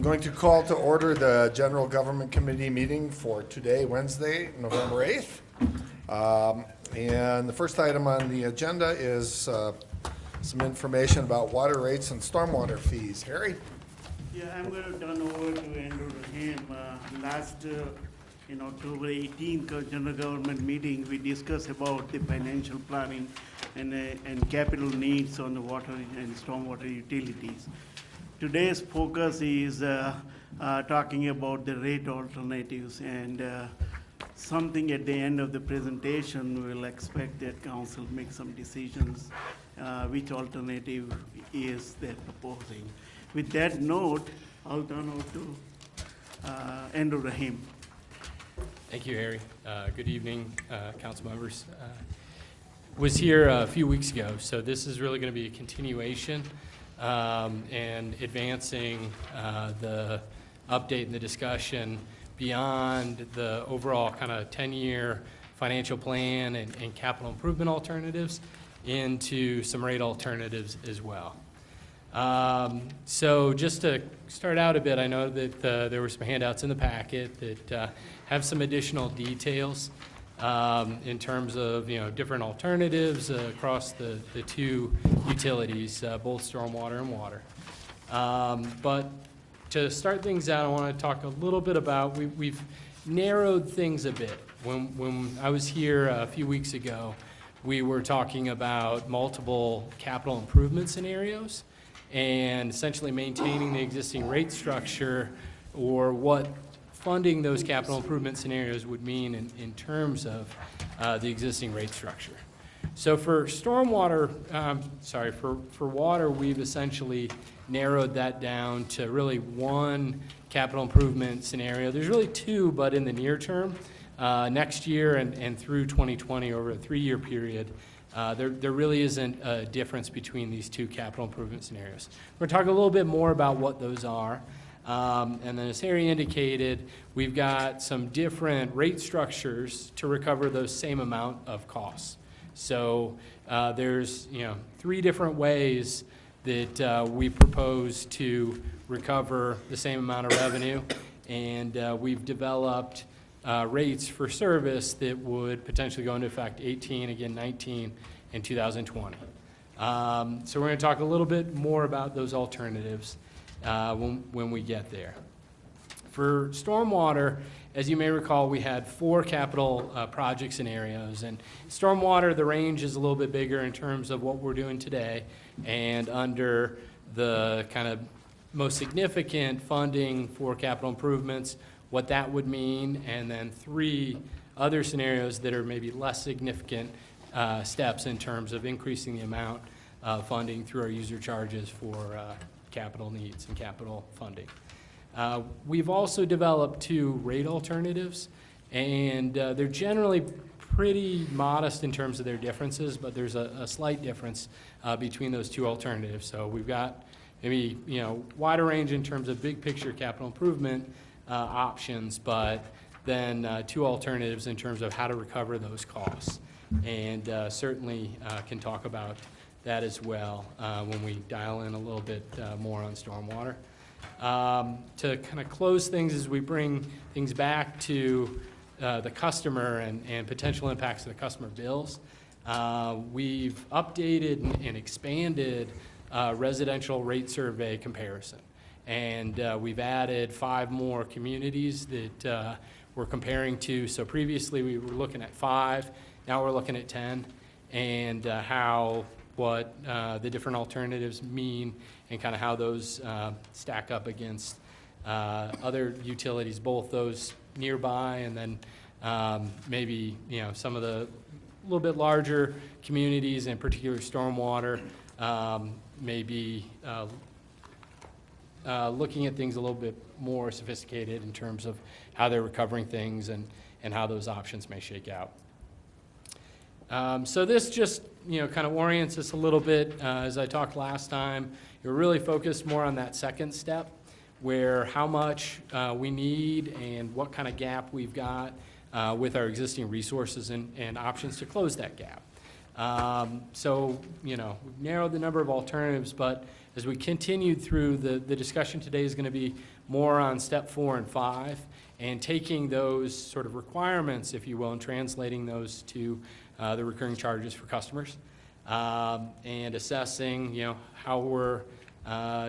I'm going to call to order the General Government Committee meeting for today, Wednesday, November 8th. And the first item on the agenda is some information about water rates and stormwater fees. Harry? Yeah, I'm going to turn over to Andrew Rahim. Last, October 18th General Government meeting, we discussed about the financial planning and capital needs on the water and stormwater utilities. Today's focus is talking about the rate alternatives, and something at the end of the presentation we'll expect that council make some decisions which alternative is they're proposing. With that note, I'll turn over to Andrew Rahim. Thank you, Harry. Good evening, council members. Was here a few weeks ago, so this is really going to be a continuation and advancing the update and the discussion beyond the overall kind of 10-year financial plan and capital improvement alternatives into some rate alternatives as well. So just to start out a bit, I know that there were some handouts in the packet that have some additional details in terms of different alternatives across the two utilities, both stormwater and water. But to start things out, I want to talk a little bit about, we've narrowed things a bit. When I was here a few weeks ago, we were talking about multiple capital improvement scenarios and essentially maintaining the existing rate structure, or what funding those capital improvement scenarios would mean in terms of the existing rate structure. So for stormwater, for water, we've essentially narrowed that down to really one capital improvement scenario. There's really two, but in the near term, next year and through 2020, over a 3-year period, there really isn't a difference between these two capital improvement scenarios. We're going to talk a little bit more about what those are. And then as Harry indicated, we've got some different rate structures to recover those same amount of costs. So there's 3 different ways that we propose to recover the same amount of revenue, and we've developed rates for service that would potentially go into effect 18, again 19, and 2020. So we're going to talk a little bit more about those alternatives when we get there. For stormwater, as you may recall, we had 4 capital project scenarios, and stormwater, the range is a little bit bigger in terms of what we're doing today, and under the kind of most significant funding for capital improvements, what that would mean, and then 3 other scenarios that are maybe less significant steps in terms of increasing the amount of funding through our user charges for capital needs and capital funding. We've also developed 2 rate alternatives, and they're generally pretty modest in terms of their differences, but there's a slight difference between those 2 alternatives. So we've got maybe wider range in terms of big picture capital improvement options, but then 2 alternatives in terms of how to recover those costs, and certainly can talk about that as well when we dial in a little bit more on stormwater. To kind of close things as we bring things back to the customer and potential impacts to the customer bills, we've updated and expanded residential rate survey comparison. And we've added 5 more communities that we're comparing to. So previously we were looking at 5, now we're looking at 10, and what the different alternatives mean and kind of how those stack up against other utilities, both those nearby and then maybe some of the little bit larger communities, in particular stormwater, maybe looking at things a little bit more sophisticated in terms of how they're recovering things and how those options may shake out. So this just kind of orients us a little bit. As I talked last time, you're really focused more on that second step, where how much we need and what kind of gap we've got with our existing resources and options to close that gap. So we've narrowed the number of alternatives, but as we continued through, the discussion today is going to be more on step 4 and 5, and taking those sort of requirements, if you will, and translating those to the recurring charges for customers, and assessing, how we're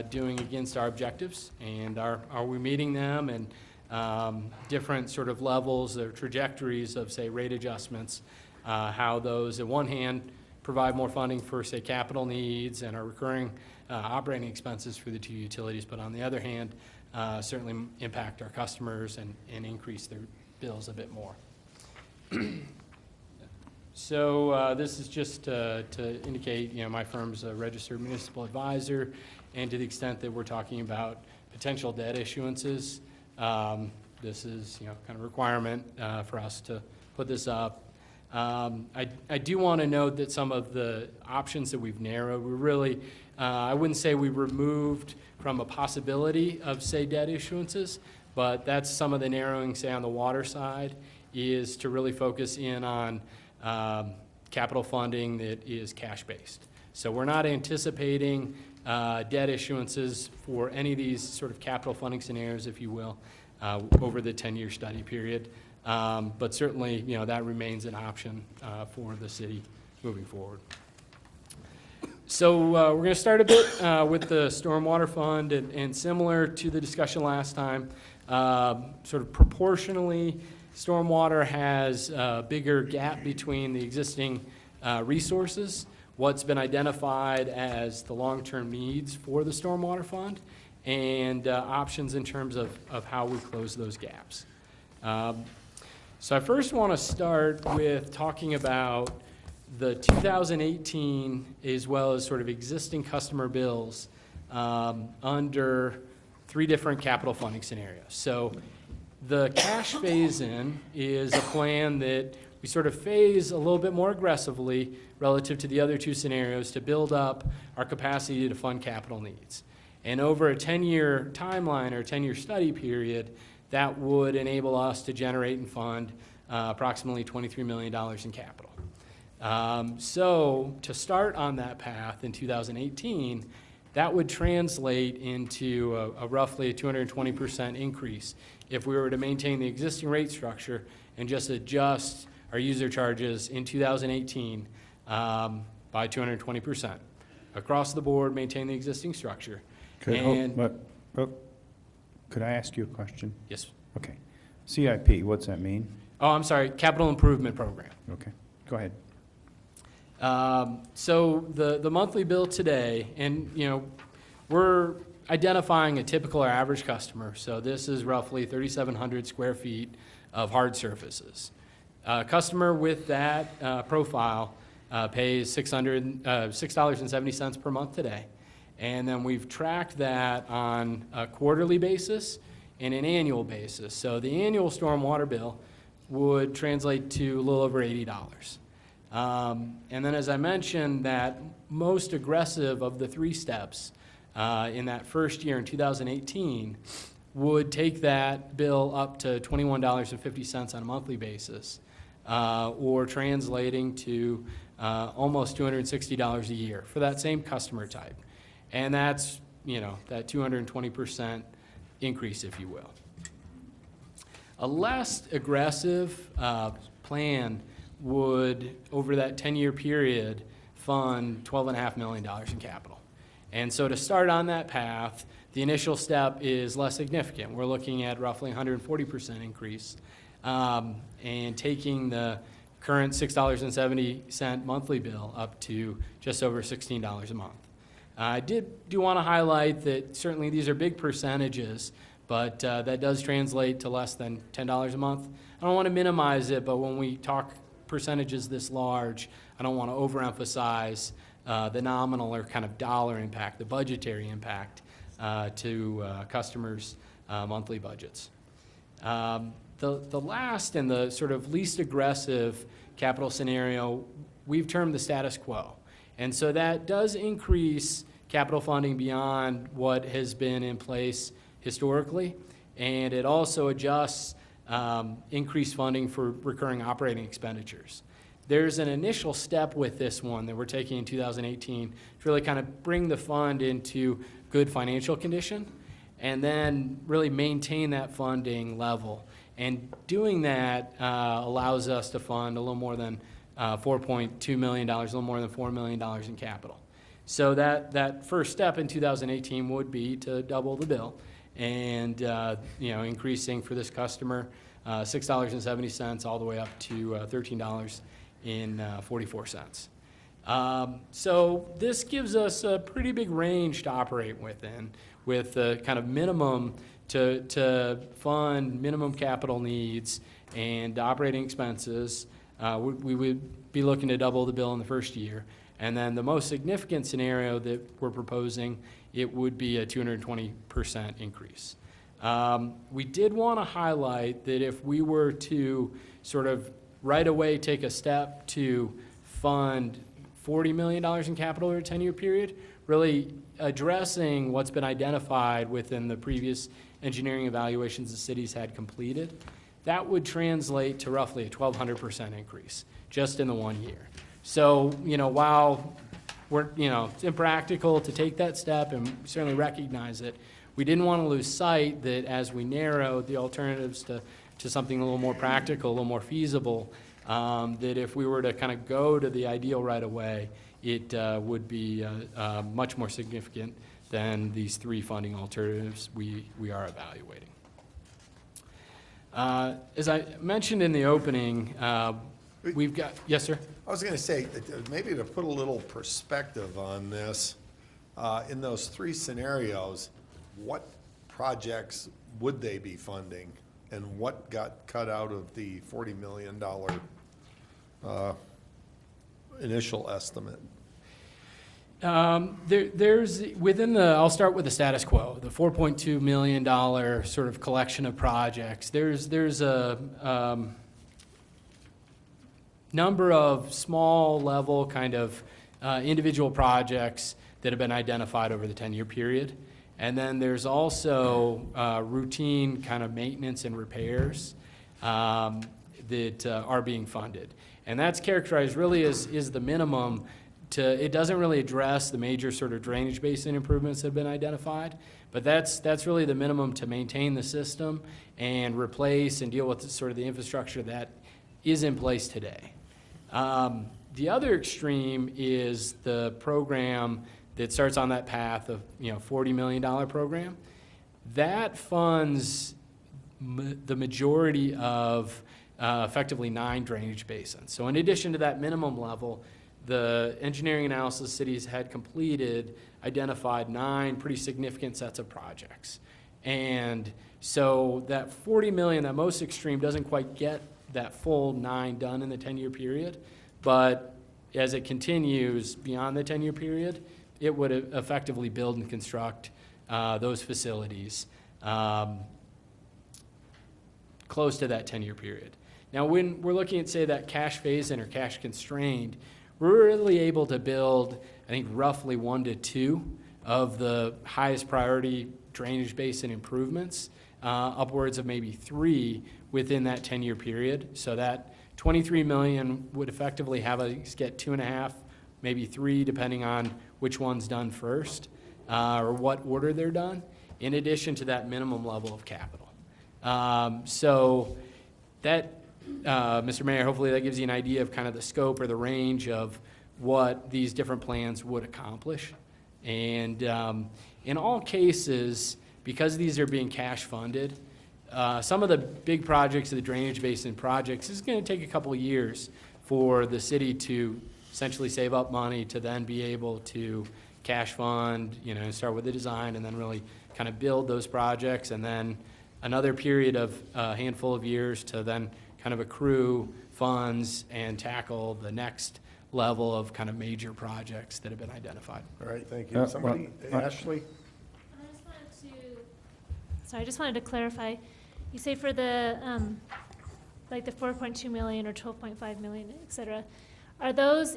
doing against our objectives, and are we meeting them, and different sort of levels or trajectories of, say, rate adjustments, how those, on one hand, provide more funding for, say, capital needs and our recurring operating expenses for the two utilities, but on the other hand, certainly impact our customers and increase their bills a bit more. So this is just to indicate, my firm's a registered municipal advisor, and to the extent that we're talking about potential debt issuances, this is, kind of requirement for us to put this up. I do want to note that some of the options that we've narrowed, we really, I wouldn't say we removed from a possibility of, say, debt issuances, but that's some of the narrowing, say, on the water side, is to really focus in on capital funding that is cash-based. So we're not anticipating debt issuances for any of these sort of capital funding scenarios, if you will, over the 10-year study period. But certainly, that remains an option for the city moving forward. So we're going to start a bit with the Stormwater Fund, and similar to the discussion last time, sort of proportionally, Stormwater has a bigger gap between the existing resources, what's been identified as the long-term needs for the Stormwater Fund, and options in terms of how we close those gaps. So I first want to start with talking about the 2018 as well as sort of existing customer bills under 3 different capital funding scenarios. So the cash phase-in is a plan that we sort of phase a little bit more aggressively relative to the other 2 scenarios to build up our capacity to fund capital needs. And over a 10-year timeline or 10-year study period, that would enable us to generate and fund approximately $23 million in capital. So to start on that path in 2018, that would translate into a roughly 220% increase if we were to maintain the existing rate structure and just adjust our user charges in 2018 by 220%. Across the board, maintain the existing structure. Could I ask you a question? Yes. Okay. CIP, what's that mean? Oh, I'm sorry, Capital Improvement Program. Okay, go ahead. So the monthly bill today, and we're identifying a typical or average customer. So this is roughly 3,700 square feet of hard surfaces. A customer with that profile pays $6.70 per month today. And then we've tracked that on a quarterly basis and an annual basis. So the annual stormwater bill would translate to a little over $80. And then, as I mentioned, that most aggressive of the 3 steps in that first year in 2018 would take that bill up to $21.50 on a monthly basis, or translating to almost $260 a year for that same customer type. And that's, that 220% increase, if you will. A less aggressive plan would, over that 10-year period, fund $12.5 million in capital. And so to start on that path, the initial step is less significant. We're looking at roughly 140% increase, and taking the current $6.70 monthly bill up to just over $16 a month. I do want to highlight that certainly these are big percentages, but that does translate to less than $10 a month. I don't want to minimize it, but when we talk percentages this large, I don't want to overemphasize the nominal or kind of dollar impact, the budgetary impact to customers' monthly budgets. The last and the sort of least aggressive capital scenario, we've termed the status quo. And so that does increase capital funding beyond what has been in place historically, and it also adjusts increased funding for recurring operating expenditures. There's an initial step with this one that we're taking in 2018 to really kind of bring the fund into good financial condition and then really maintain that funding level. And doing that allows us to fund a little more than $4.2 million, a little more than $4 million in capital. So that first step in 2018 would be to double the bill and increasing for this customer $6.70 all the way up to $13.44. So this gives us a pretty big range to operate within, with the kind of minimum to fund minimum capital needs and operating expenses. We would be looking to double the bill in the first year. And then the most significant scenario that we're proposing, it would be a 220% increase. We did want to highlight that if we were to sort of right away take a step to fund $40 million in capital over a 10-year period, really addressing what's been identified within the previous engineering evaluations the cities had completed, that would translate to roughly a 1,200% increase just in the 1 year. So, while it's impractical to take that step, and we certainly recognize it, we didn't want to lose sight that as we narrowed the alternatives to something a little more practical, a little more feasible, that if we were to kind of go to the ideal right away, it would be much more significant than these three funding alternatives we are evaluating. As I mentioned in the opening, we've got, yes, sir? I was going to say, maybe to put a little perspective on this, in those three scenarios, what projects would they be funding, and what got cut out of the $40 million initial estimate? There's within I'll start with the status quo, the $4.2 million sort of collection of projects. There's a number of small level kind of individual projects that have been identified over the 10-year period. And then there's also routine kind of maintenance and repairs that are being funded. And that's characterized really as the minimum. It doesn't really address the major sort of drainage basin improvements that have been identified, but that's really the minimum to maintain the system and replace and deal with sort of the infrastructure that is in place today. The other extreme is the program that starts on that path of $40 million program. That funds the majority of effectively 9 drainage basins. So in addition to that minimum level, the engineering analysis cities had completed identified 9 pretty significant sets of projects. And so that 40 million, that most extreme, doesn't quite get that full 9 done in the 10-year period, but as it continues beyond the 10-year period, it would effectively build and construct those facilities close to that 10-year period. Now, when we're looking at, say, that cash phase-in or cash constrained, we're really able to build, I think, roughly 1 to 2 of the highest priority drainage basin improvements, upwards of maybe 3 within that 10-year period. So that 23 million would effectively have us get 2.5, maybe 3, depending on which one's done first, or what order they're done, in addition to that minimum level of capital. So that, Mr. Mayor, hopefully that gives you an idea of kind of the scope or the range of what these different plans would accomplish. And in all cases, because these are being cash funded, some of the big projects, the drainage basin projects, is going to take a couple of years for the city to essentially save up money to then be able to cash fund, start with the design and then really kind of build those projects, and then another period of a handful of years to then kind of accrue funds and tackle the next level of kind of major projects that have been identified. All right, thank you. Somebody, Ashley? I just wanted to clarify. You say for the, like the 4.2 million or 12.5 million, et cetera, are those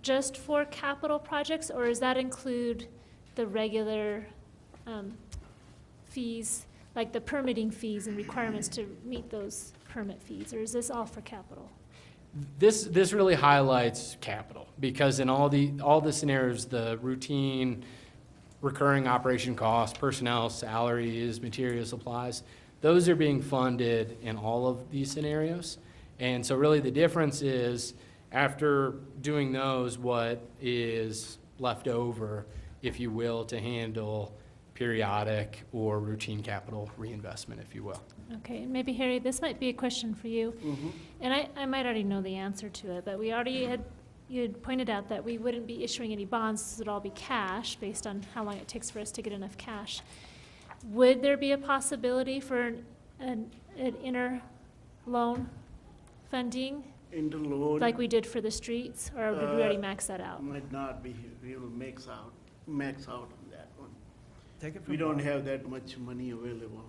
just for capital projects, or does that include the regular fees, like the permitting fees and requirements to meet those permit fees, or is this all for capital? This really highlights capital, because in all the scenarios, the routine, recurring operation costs, personnel, salaries, material supplies, those are being funded in all of these scenarios. And so really the difference is, after doing those, what is left over, if you will, to handle periodic or routine capital reinvestment, if you will. Okay, and maybe Harry, this might be a question for you. And I might already know the answer to it, but you had pointed out that we wouldn't be issuing any bonds, this would all be cash, based on how long it takes for us to get enough cash. Would there be a possibility for an inter-loan funding, Interload. like we did for the streets, or did we already max that out? Might not be, we will max out on that one. Take it We from don't Bob. have that much money available,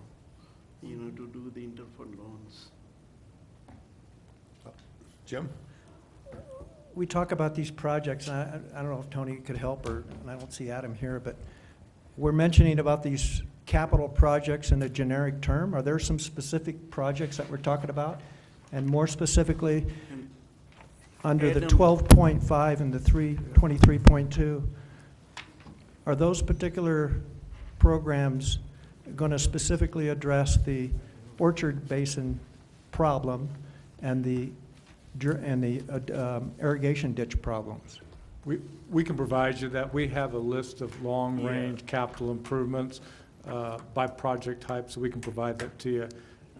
to do the interfund loans. Jim? We talk about these projects, and I don't know if Tony could help, and I don't see Adam here, but we're mentioning about these capital projects in a generic term. Are there some specific projects that we're talking about? And more specifically, And under the Adam- 12.5 and the 23.2, are those particular programs going to specifically address the Orchard Basin problem and the irrigation ditch problems? We can provide you that. We have a list of long-range capital improvements by project type, so we can provide that to you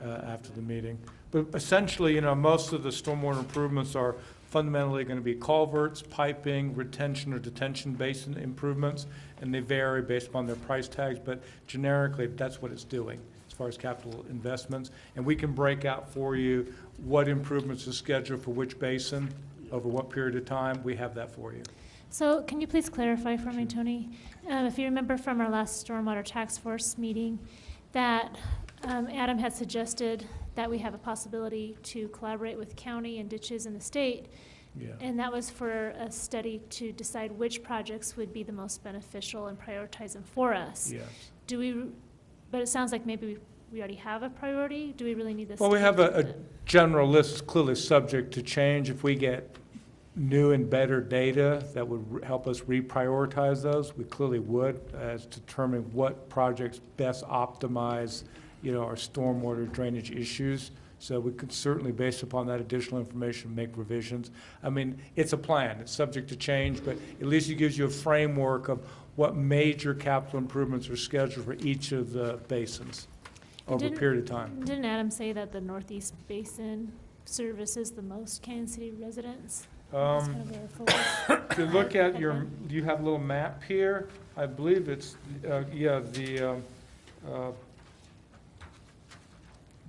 after the meeting. But essentially, most of the stormwater improvements are fundamentally going to be culverts, piping, retention or detention basin improvements, and they vary based upon their price tags, but generically, that's what it's doing as far as capital investments. And we can break out for you what improvements are scheduled for which basin, over what period of time. We have that for you. So can you please clarify for me, Tony? If you remember from our last Stormwater Task Force meeting, that Adam had suggested that we have a possibility to collaborate with county and ditches in the state, Yeah. and that was for a study to decide which projects would be the most beneficial and prioritize them for us. Yes. But it sounds like maybe we already have a priority. Do we really need this? Well, we to have do a it? general list, clearly subject to change. If we get new and better data that would help us reprioritize those, we clearly would, as determine what projects best optimize, our stormwater drainage issues. So we could certainly, based upon that additional information, make revisions. I mean, it's a plan. It's subject to change, but at least it gives you a framework of what major capital improvements are scheduled for each of the basins over a Didn't- period of time. Didn't Adam say that the Northeast Basin services the most Kansas City residents? That's kind of our focus. If you look at do you have a little map here? I believe it's,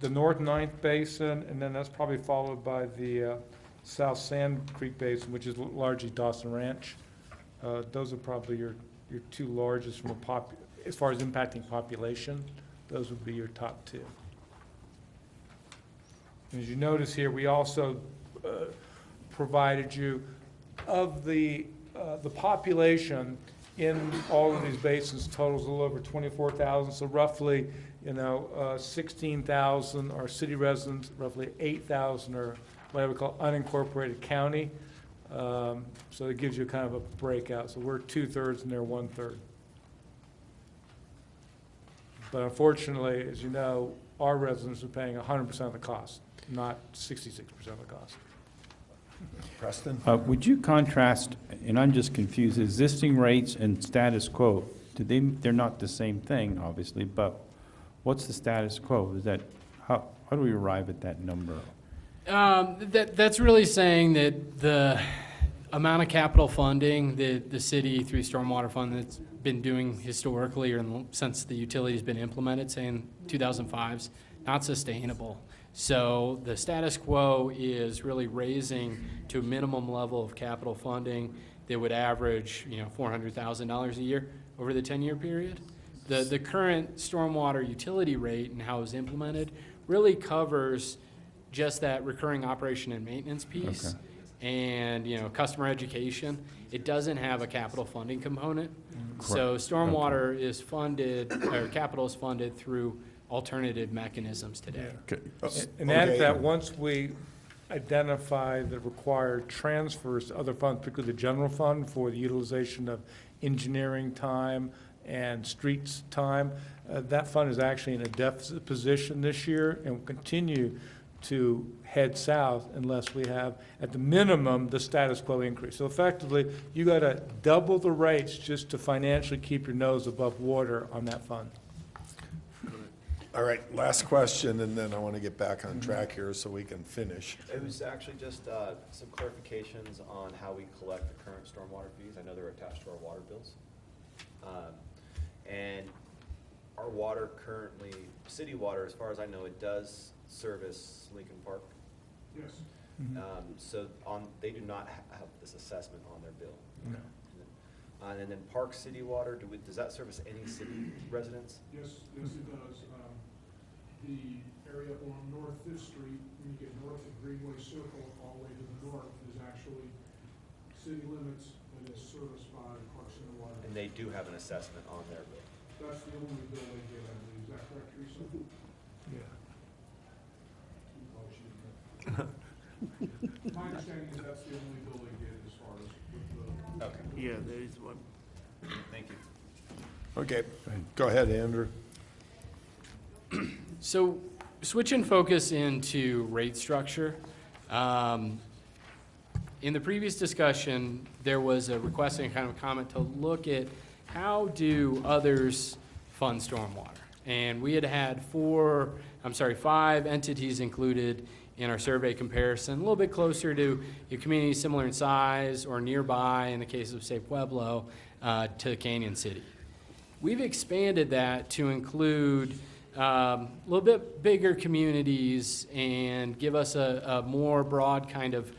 the North Ninth Basin, and then that's probably followed by the South Sand Creek Basin, which is largely Dawson Ranch. Those are probably your two largest from as far as impacting population. Those would be your top two. As you notice here, we also provided you of the population in all of these basins totals a little over 24,000, so roughly, 16,000 are city residents, roughly 8,000 are what I would call unincorporated county. So it gives you kind of a breakout. So we're 2/3 and they're 1/3. But unfortunately, as you know, our residents are paying 100% of the cost, not 66% of the cost. Preston? Would you contrast, and I'm just confused, existing rates and status quo? They're not the same thing, obviously, but what's the status quo? How do we arrive at that number? That's really saying that the amount of capital funding that the city through Stormwater Fund that's been doing historically or since the utility's been implemented, say in 2005's, not sustainable. So the status quo is really raising to a minimum level of capital funding that would average, $400,000 a year over the 10-year period. The current stormwater utility rate and how it's implemented really covers just that recurring operation and maintenance piece. Okay. And, customer education. It doesn't have a capital funding component. So Correct. stormwater is funded, or capital is funded through alternative mechanisms today. And add Okay. that once we identify the required transfers to other funds, particularly the general fund, for the utilization of engineering time and streets time. That fund is actually in a deficit position this year and will continue to head south unless we have, at the minimum, the status quo increase. So effectively, you got to double the rates just to financially keep your nose above water on that fund. All right, last question, and then I want to get back on track here so we can finish. It was actually just some clarifications on how we collect the current stormwater fees. I know they're attached to our water bills. And our water currently, city water, as far as I know, it does service Lincoln Park. Yes. So they do not have this assessment on their bill. No. And then Park City Water, does that service any city residents? Yes, yes, it does. The area on North Fifth Street, when you get north of Greenway Circle, all the way to the north, is actually city limits and is serviced by Parks and Water. And they do have an assessment on their bill. That's the only bill they get, I believe. Is that correct, Teresa? Yeah. My understanding is that's the only bill they get as far as with the. Okay, Yeah, there is one. thank you. Okay, go ahead, Andrew. So switching focus into rate structure. In the previous discussion, there was a request and kind of comment to look at how do others fund stormwater? And we had 5 entities included in our survey comparison, a little bit closer to your communities similar in size or nearby, in the case of, say, Pueblo, to Canyon City. We've expanded that to include a little bit bigger communities and give us a more broad kind of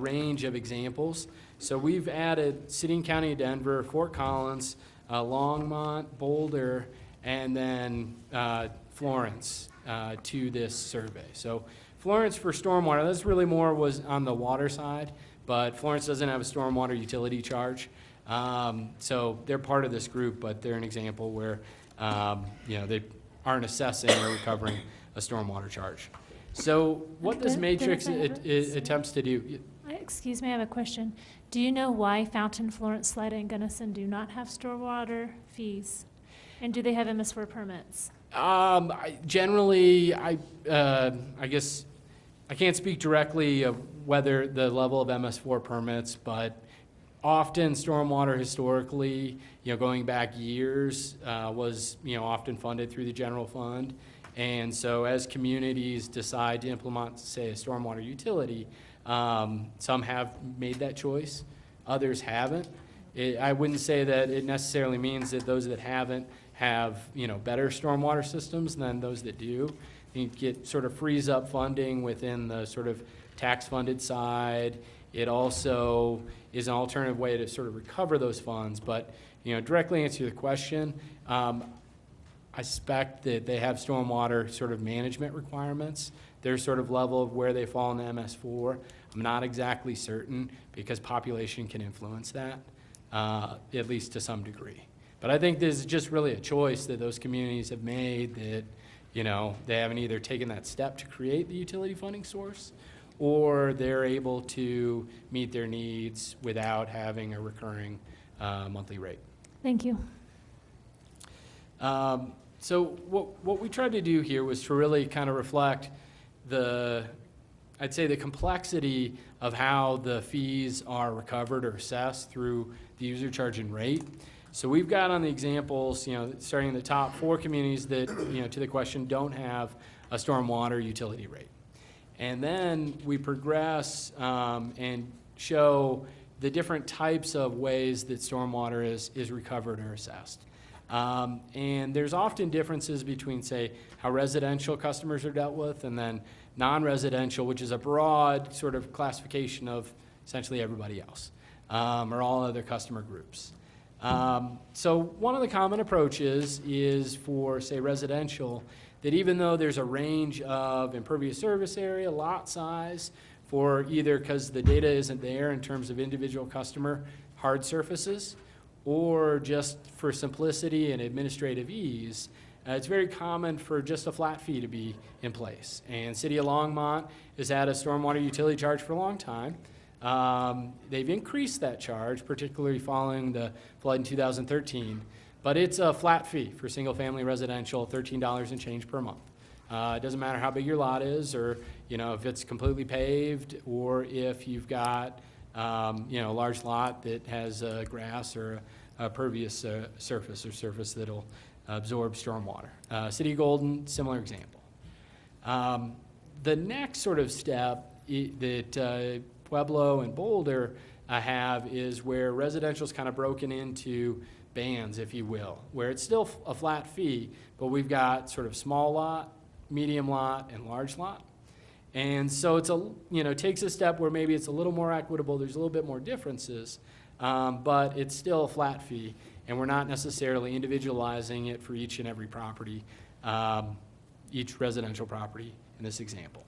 range of examples. So we've added City and County of Denver, Fort Collins, Longmont, Boulder, and then Florence to this survey. So Florence for stormwater, that's really more was on the water side, but Florence doesn't have a stormwater utility charge. So they're part of this group, but they're an example where they aren't assessing or recovering a stormwater charge. So what this matrix attempts to do. Excuse me, I have a question. Do you know why Fountain, Florence, Slida, and Gunnison do not have stormwater fees? And do they have MS4 permits? Generally, I guess I can't speak directly of whether the level of MS4 permits, but often stormwater historically, going back years, was, often funded through the general fund. And so as communities decide to implement, say, a stormwater utility, some have made that choice, others haven't. I wouldn't say that it necessarily means that those that haven't have, better stormwater systems than those that do. You get sort of frees up funding within the sort of tax-funded side. It also is an alternative way to sort of recover those funds. But, directly answer the question, I suspect that they have stormwater sort of management requirements. Their sort of level of where they fall in the MS4, I'm not exactly certain because population can influence that, at least to some degree. But I think this is just really a choice that those communities have made that, they haven't either taken that step to create the utility funding source or they're able to meet their needs without having a recurring monthly rate. Thank you. So what we tried to do here was to really kind of reflect I'd say the complexity of how the fees are recovered or assessed through the user charge and rate. So we've got on the examples, starting in the top 4 communities that, to the question, don't have a stormwater utility rate. And then we progress and show the different types of ways that stormwater is recovered or assessed. And there's often differences between, say, how residential customers are dealt with and then non-residential, which is a broad sort of classification of essentially everybody else, or all other customer groups. So one of the common approaches is for, say, residential, that even though there's a range of impervious service area, lot size, for either because the data isn't there in terms of individual customer hard surfaces, or just for simplicity and administrative ease, it's very common for just a flat fee to be in place. And City of Longmont has had a stormwater utility charge for a long time. They've increased that charge, particularly following the flood in 2013, but it's a flat fee for single-family residential, $13 and change per month. It doesn't matter how big your lot is, or if it's completely paved, or if you've got a large lot that has grass or a pervious surface or surface that'll absorb stormwater. City of Golden, similar example. The next sort of step that Pueblo and Boulder have is where residential is kind of broken into bands, if you will, where it's still a flat fee, but we've got sort of small lot, medium lot, and large lot. And so it's takes a step where maybe it's a little more equitable, there's a little bit more differences, but it's still a flat fee, and we're not necessarily individualizing it for each and every property, each residential property in this example.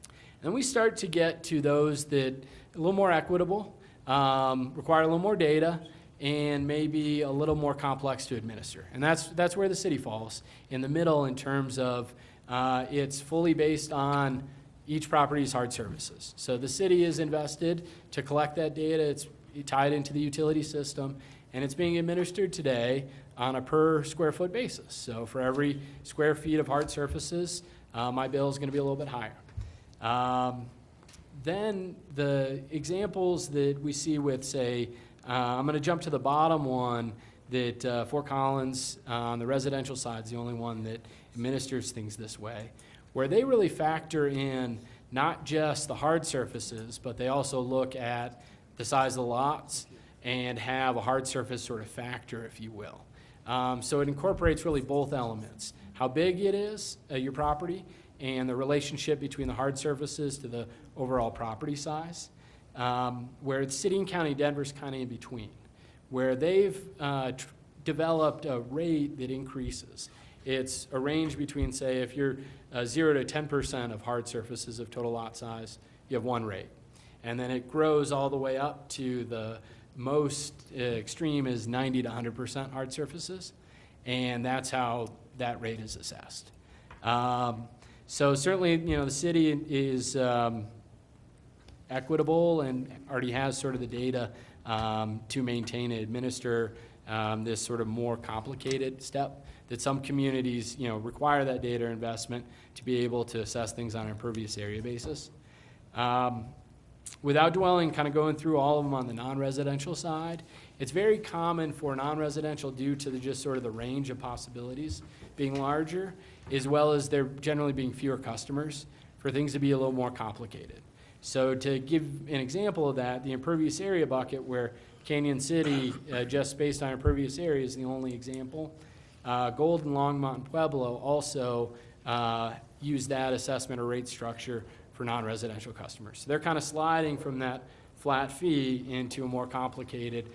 And then we start to get to those that are a little more equitable, require a little more data, and maybe a little more complex to administer. And that's where the city falls, in the middle in terms of it's fully based on each property's hard services. So the city is invested to collect that data, it's tied into the utility system, and it's being administered today on a per square foot basis. So for every square feet of hard surfaces, my bill is gonna be a little bit higher. Then the examples that we see with, say, I'm gonna jump to the bottom one, that Fort Collins on the residential side is the only one that administers things this way, where they really factor in not just the hard surfaces, but they also look at the size of the lots and have a hard surface sort of factor, if you will. So it incorporates really both elements, how big it is, your property, and the relationship between the hard surfaces to the overall property size, where it's city and county, Denver's kind of in between, where they've developed a rate that increases. It's a range between, say, if you're 0 to 10% of hard surfaces of total lot size, you have one rate. And then it grows all the way up to the most extreme is 90 to 100% hard surfaces, and that's how that rate is assessed. So certainly, the city is equitable and already has sort of the data to maintain and administer this sort of more complicated step that some communities, require that data investment to be able to assess things on an impervious area basis. Without dwelling, kind of going through all of them on the non-residential side, it's very common for non-residential due to just sort of the range of possibilities being larger, as well as there generally being fewer customers, for things to be a little more complicated. So to give an example of that, the impervious area bucket, where Canyon City, just based on impervious area, is the only example. Golden, Longmont, and Pueblo also use that assessment or rate structure for non-residential customers. So they're kind of sliding from that flat fee into a more complicated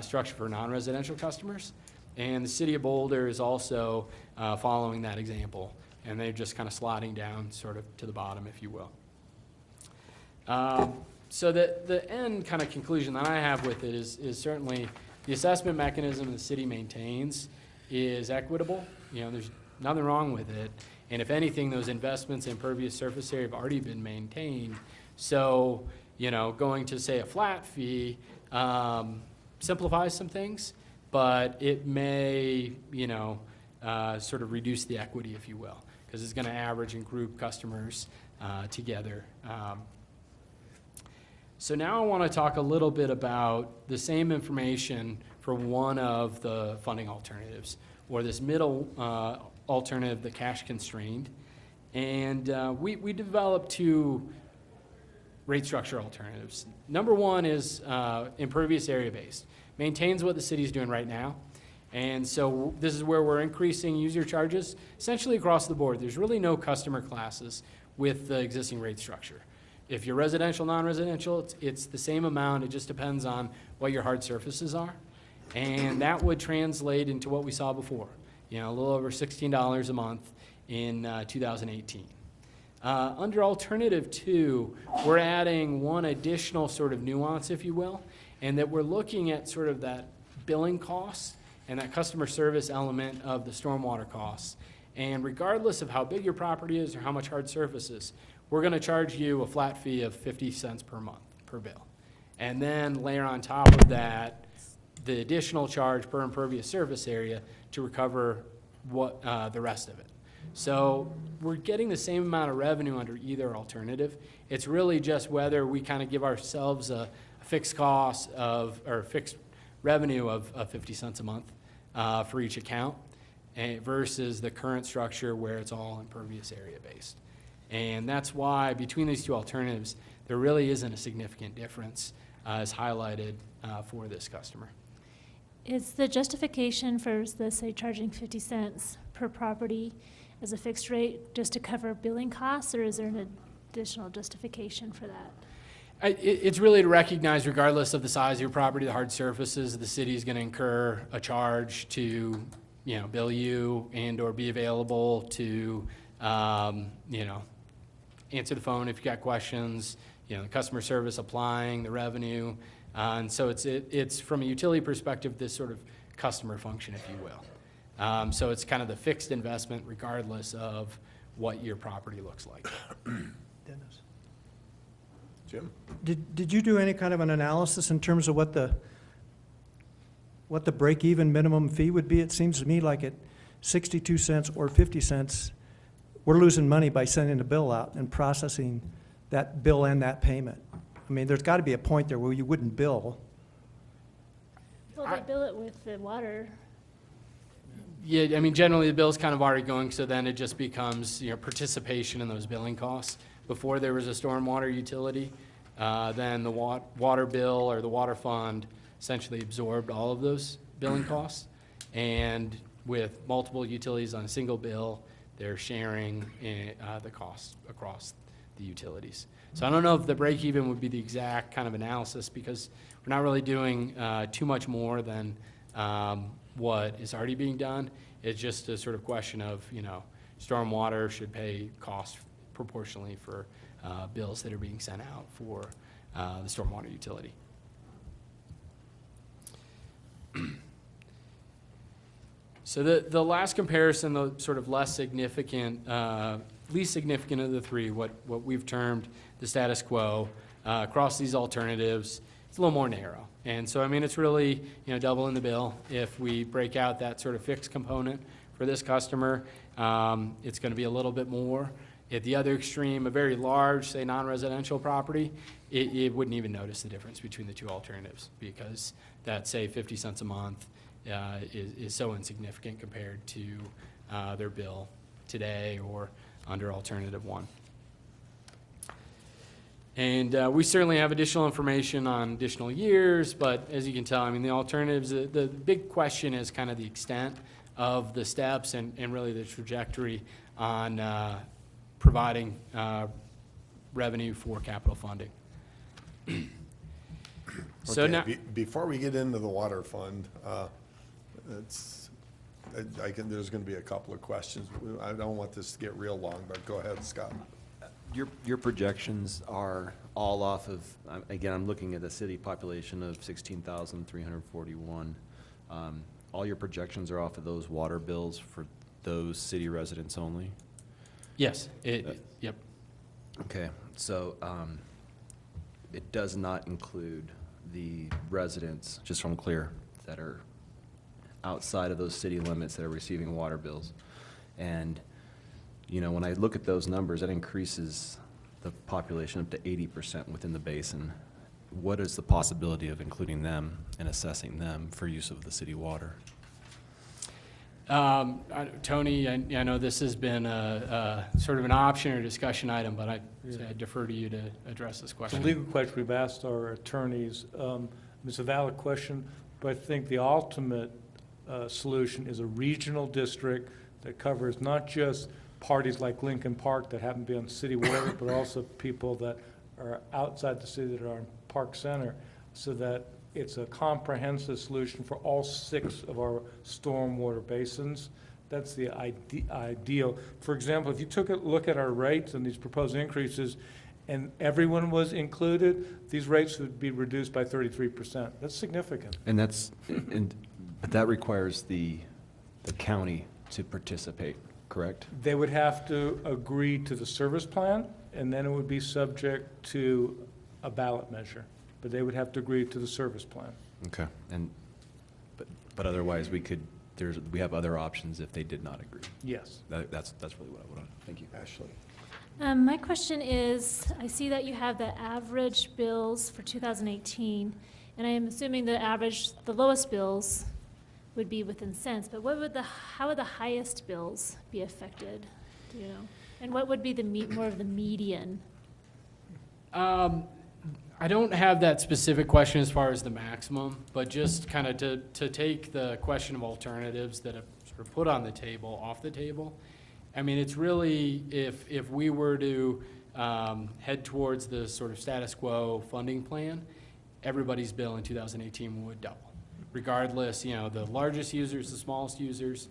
structure for non-residential customers. And the city of Boulder is also following that example, and they're just kind of sliding down sort of to the bottom, if you will. So the end kind of conclusion that I have with it is certainly the assessment mechanism the city maintains is equitable. There's nothing wrong with it. And if anything, those investments in impervious surface area have already been maintained. So, going to, say, a flat fee simplifies some things, but it may, sort of reduce the equity, if you will, because it's going to average and group customers together. So now I want to talk a little bit about the same information for one of the funding alternatives, or this middle alternative, the cash constrained. And we developed two rate structure alternatives. Number one is impervious area based, maintains what the city's doing right now. And so this is where we're increasing user charges essentially across the board. There's really no customer classes with the existing rate structure. If you're residential, non-residential, it's the same amount. It just depends on what your hard surfaces are. And that would translate into what we saw before, a little over $16 a month in 2018. Under Alternative 2, we're adding one additional sort of nuance, if you will, and that we're looking at sort of that billing costs and that customer service element of the stormwater costs. And regardless of how big your property is or how much hard surface is, we're gonna charge you a flat fee of 50 cents per month, per bill. And then layer on top of that, the additional charge per impervious surface area to recover what, the rest of it. So we're getting the same amount of revenue under either alternative. It's really just whether we kind of give ourselves a fixed cost of, or fixed revenue of 50 cents a month for each account versus the current structure where it's all impervious area based. And that's why between these two alternatives, there really isn't a significant difference as highlighted for this customer. Is the justification for, let's say, charging 50 cents per property as a fixed rate just to cover billing costs, or is there an additional justification for that? It's really to recognize, regardless of the size of your property, the hard surfaces, the city is going to incur a charge to, bill you and or be available to, answer the phone if you got questions, the customer service applying, the revenue. And so it's from a utility perspective, this sort of customer function, if you will. So it's kind of the fixed investment regardless of what your property looks like. Dennis. Jim? Did you do any kind of an analysis in terms of what the break-even minimum fee would be? It seems to me like at 62 cents or 50 cents, we're losing money by sending a bill out and processing that bill and that payment. I mean, there's got to be a point there where you wouldn't bill. Well, they bill it with the water. Yeah, I mean, generally the bill's kind of already going, so then it just becomes, participation in those billing costs. Before there was a stormwater utility, then the water bill or the water fund essentially absorbed all of those billing costs. And with multiple utilities on a single bill, they're sharing the costs across the utilities. So I don't know if the break even would be the exact kind of analysis, because we're not really doing too much more than what is already being done. It's just a sort of question of, stormwater should pay costs proportionally for bills that are being sent out for the stormwater utility. So the last comparison, the sort of least significant of the three, what we've termed the status quo, across these alternatives, it's a little more narrow. And so, I mean, it's really, doubling the bill. If we break out that sort of fixed component for this customer, it's going to be a little bit more. At the other extreme, a very large, say, non-residential property, it wouldn't even notice the difference between the two alternatives, because that, say, 50 cents a month is so insignificant compared to their bill today or under alternative one. And we certainly have additional information on additional years, but as you can tell, I mean, the alternatives, the big question is kind of the extent of the steps and really the trajectory on providing revenue for capital funding. So Okay, now, before we get into the water fund, there's gonna be a couple of questions. I don't want this to get real long, but go ahead, Scott. Your projections are all off of, again, I'm looking at a city population of 16,341. All your projections are off of those water bills for those city residents only? yes, yep. Okay, so it does not include the residents, just so I'm clear, that are outside of those city limits that are receiving water bills. And, when I look at those numbers, that increases the population up to 80% within the basin. What is the possibility of including them and assessing them for use of the city water? Tony, I know this has been a sort of an option or discussion item, but I defer to you to address this It's a question. legal question. We've asked our attorneys. It's a valid question, but I think the ultimate solution is a regional district that covers not just parties like Lincoln Park that happen to be on city water, but also people that are outside the city that are in Park Center, so that it's a comprehensive solution for all 6 of our stormwater basins. That's the ideal. For example, if you took a look at our rates and these proposed increases, and everyone was included, these rates would be reduced by 33%. That's significant. And but that requires the county to participate, correct? They would have to agree to the service plan, and then it would be subject to a ballot measure. But they would have to agree to the service plan. Okay. But otherwise, we have other options if they did not agree. Yes. That's really what I wanted. Thank you. Ashley? My question is, I see that you have the average bills for 2018, and I am assuming the lowest bills would be within cents, but how would the highest bills be affected? Do you know? And what would be more of the median? I don't have that specific question as far as the maximum, but just kind of to take the question of alternatives that are sort of put on the table, off the table. I mean, it's really, if we were to head towards the sort of status quo funding plan, everybody's bill in 2018 would double. Regardless, the largest users, the smallest users,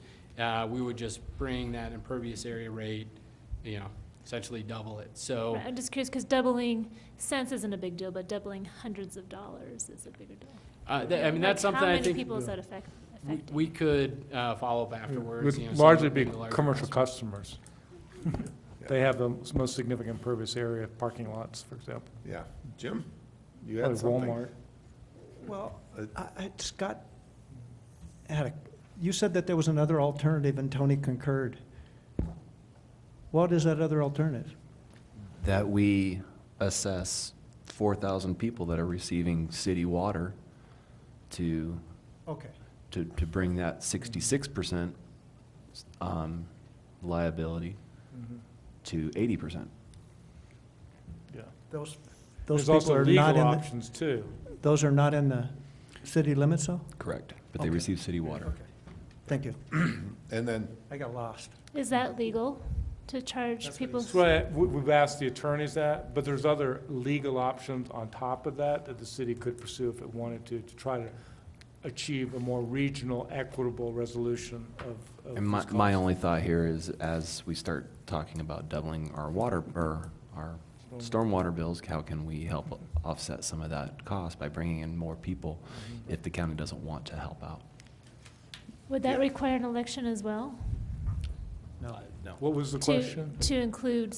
we would just bring that impervious area rate, essentially double it. So I'm just curious, because doubling cents isn't a big deal, but doubling hundreds of dollars is a bigger deal. that's something I How many think people is that affecting? we could follow up afterwards. Would some largely of be the larger commercial customers. They have the most significant impervious area, parking lots, for example. Yeah. Jim? You had Probably something? Walmart. Well, Scott, you said that there was another alternative and Tony concurred. What is that other alternative? That we assess 4,000 people that are receiving city water to Okay. bring that 66% liability to 80%. Yeah. Those There's people also are legal not in, options, too. those are not in the city limits, though? Correct. But they Okay. receive city water. Okay. Thank you. And then, I got lost. Is that legal to charge people? That's why we've asked the attorneys that, but there's other legal options on top of that the city could pursue if it wanted to try to achieve a more regional, equitable resolution of And these my costs. only thought here is, as we start talking about doubling our water, or our stormwater bills, how can we help offset some of that cost by bringing in more people if the county doesn't want to help out? Would that require an election as well? No. No. What was the question? To include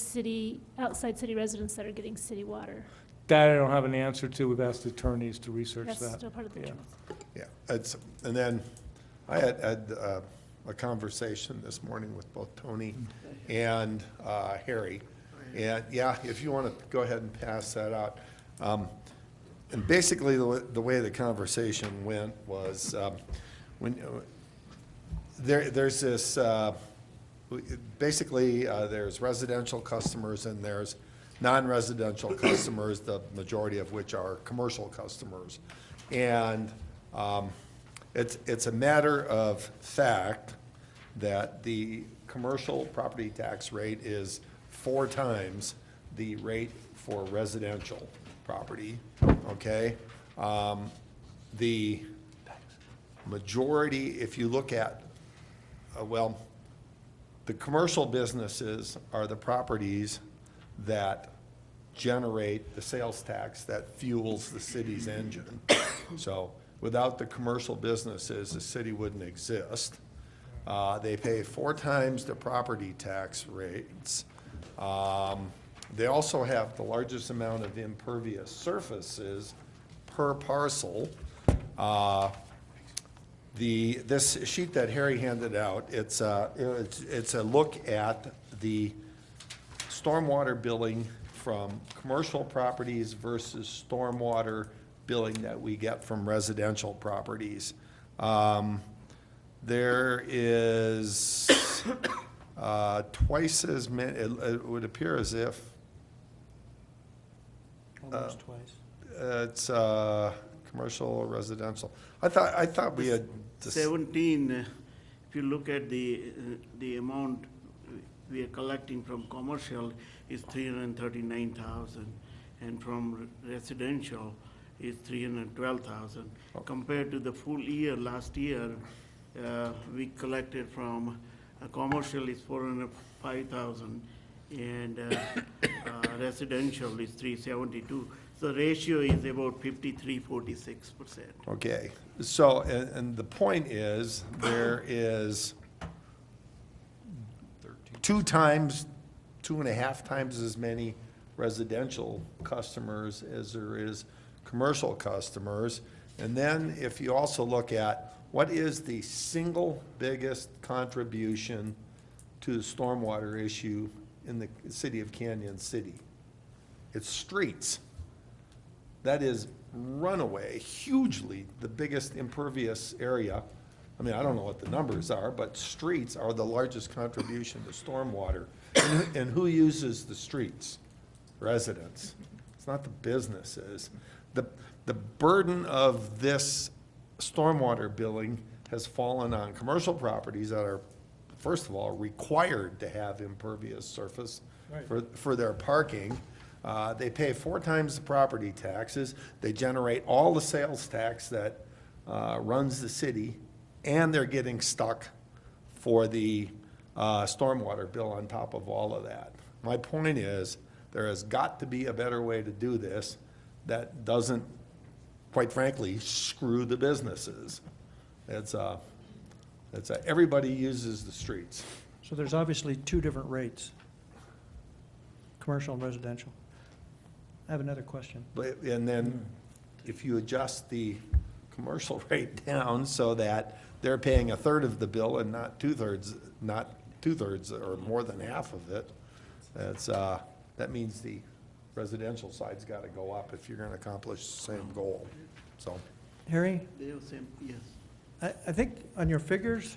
outside city residents that are getting city water? That I don't have an answer to. We've asked the attorneys to research That's that. still part of the Yeah. truth. yeah, and then I had a conversation this morning with both Tony and Harry. And, yeah, if you want to go ahead and pass that out. And basically, the way the conversation went was, when, there's this, basically, there's residential customers and there's non-residential customers, the majority of which are commercial customers. And it's a matter of fact that the commercial property tax rate is 4 times the rate for residential property, okay? The majority, if you look at, the commercial businesses are the properties that generate the sales tax that fuels the city's engine. So without the commercial businesses, the city wouldn't exist. They pay 4 times the property tax rates. They also have the largest amount of impervious surfaces per parcel. This sheet that Harry handed out, it's a look at the stormwater billing from commercial properties versus stormwater billing that we get from residential properties. There is twice as many, it would appear as if Almost twice. it's commercial, residential. I thought we had. 17, if you look at the amount we are collecting from commercial is 339,000, and from residential is 312,000. Compared to the full year, last year, we collected from, commercial is 405,000, and residential is 372. So ratio is about 53-46%. Okay, so, and the point is, there is 2.5 times as many residential customers as there is commercial customers. And then if you also look at what is the single biggest contribution to the stormwater issue in the city of Canyon City, it's streets. That is runaway, hugely the biggest impervious area. I mean, I don't know what the numbers are, but streets are the largest contribution to stormwater. And who uses the streets? Residents. It's not the businesses. The burden of this stormwater billing has fallen on commercial properties that are, first of all, required to have impervious surface for their parking. They pay 4 times the property taxes. They generate all the sales tax that runs the city, and they're getting stuck for the stormwater bill on top of all of that. My point is, there has got to be a better way to do this that doesn't, quite frankly, screw the businesses. Everybody uses the streets. So there's obviously 2 different rates, commercial and residential. I have another question. And then if you adjust the commercial rate down so that they're paying 1/3 of the bill and not 2/3, or more than half of it, that means the residential side's got to go up if you're going to accomplish the same goal, so. They Harry, have same, yes. I think on your figures,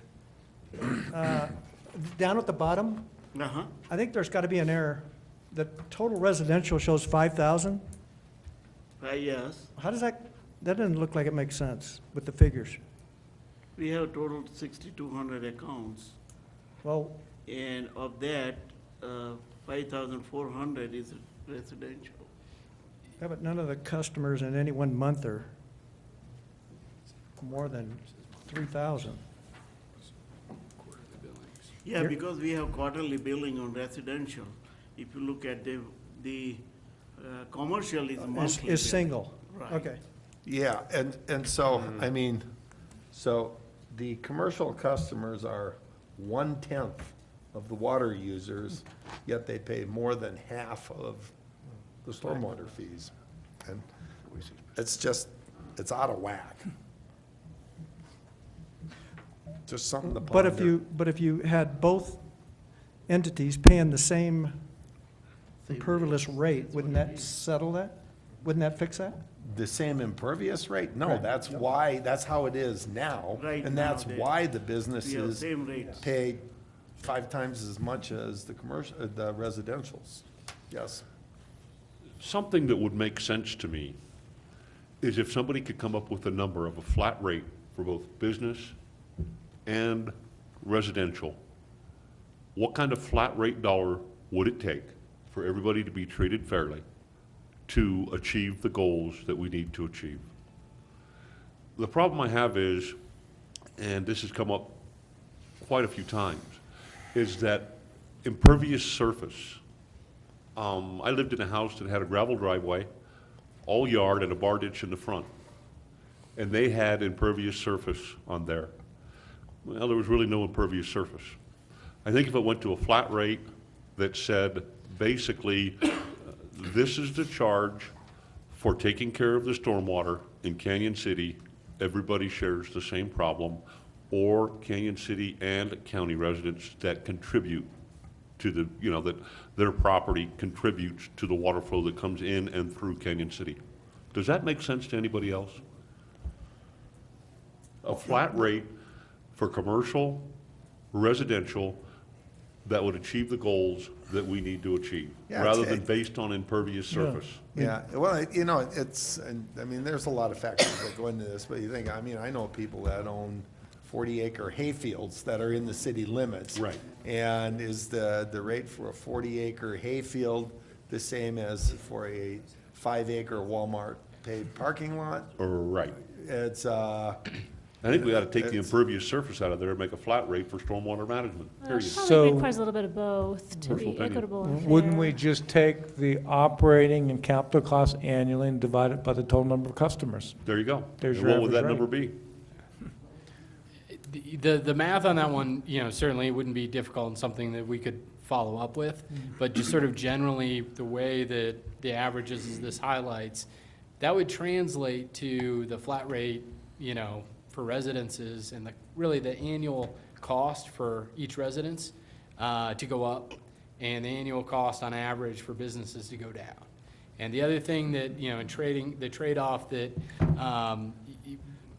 down at the bottom, Uh-huh. I think there's got to be an error. The total residential shows 5,000. Yes, How does that doesn't look like it makes sense with the figures. we have total 6,200 accounts, Well, and of that, 5,400 is residential. yeah, but none of the customers in any one month are more than 3,000. Yeah, because we have quarterly billing on residential. If you look at the commercial is monthly. Is bill. single. Right. Okay. Yeah, and so, I mean, so the commercial customers are 1/10 of the water users, yet they pay more than half of the stormwater fees. And it's just, it's out of whack. Just something to But ponder. if you had both entities paying the same impervious rate, wouldn't that settle that? Wouldn't that fix that? The same impervious rate? No, Right. that's why, that's how it is now. Right And now, that's they- why the We have businesses same rates. pay 5 times as much as the commercial, the residentials. Yes. Something that would make sense to me is if somebody could come up with a number of a flat rate for both business and residential. What kind of flat rate dollar would it take for everybody to be treated fairly to achieve the goals that we need to achieve? The problem I have is, and this has come up quite a few times, is that impervious surface. I lived in a house that had a gravel driveway, all yard, and a bar ditch in the front. And they had impervious surface on there. Well, there was really no impervious surface. I think if it went to a flat rate that said, basically, this is the charge for taking care of the stormwater in Canyon City, everybody shares the same problem, or Canyon City and county residents that contribute to the, that their property contributes to the water flow that comes in and through Canyon City. Does that make sense to anybody else? A flat rate for commercial, residential, that would achieve the goals that we need to achieve, Yeah, rather it's- than based on impervious surface. Yeah, well, it's, and, I mean, there's a lot of factors that go into this, but you think, I mean, I know people that own 40-acre hayfields that are in the city limits. Right. And is the rate for a 40-acre hayfield the same as for a 5-acre Walmart paid parking lot? Right. It's, I think we ought to take the It's- impervious surface out of there and make a flat rate for stormwater management, Well, period. it probably So- requires a little bit of both to Personal be opinion. equitable and fair. Wouldn't we just take the operating and capital costs annually and divide it by the total number of customers? There you go. There's And your what would that average number be? The math on that one, you know, certainly wouldn't be difficult and something that we could follow up with. But just sort of generally, the way that the averages as this highlights, that would translate to the flat rate, you know, for residences and really the annual cost for each residence to go up, and the annual cost on average for businesses to go down. And the other thing that, you know, in trading, the trade-off that,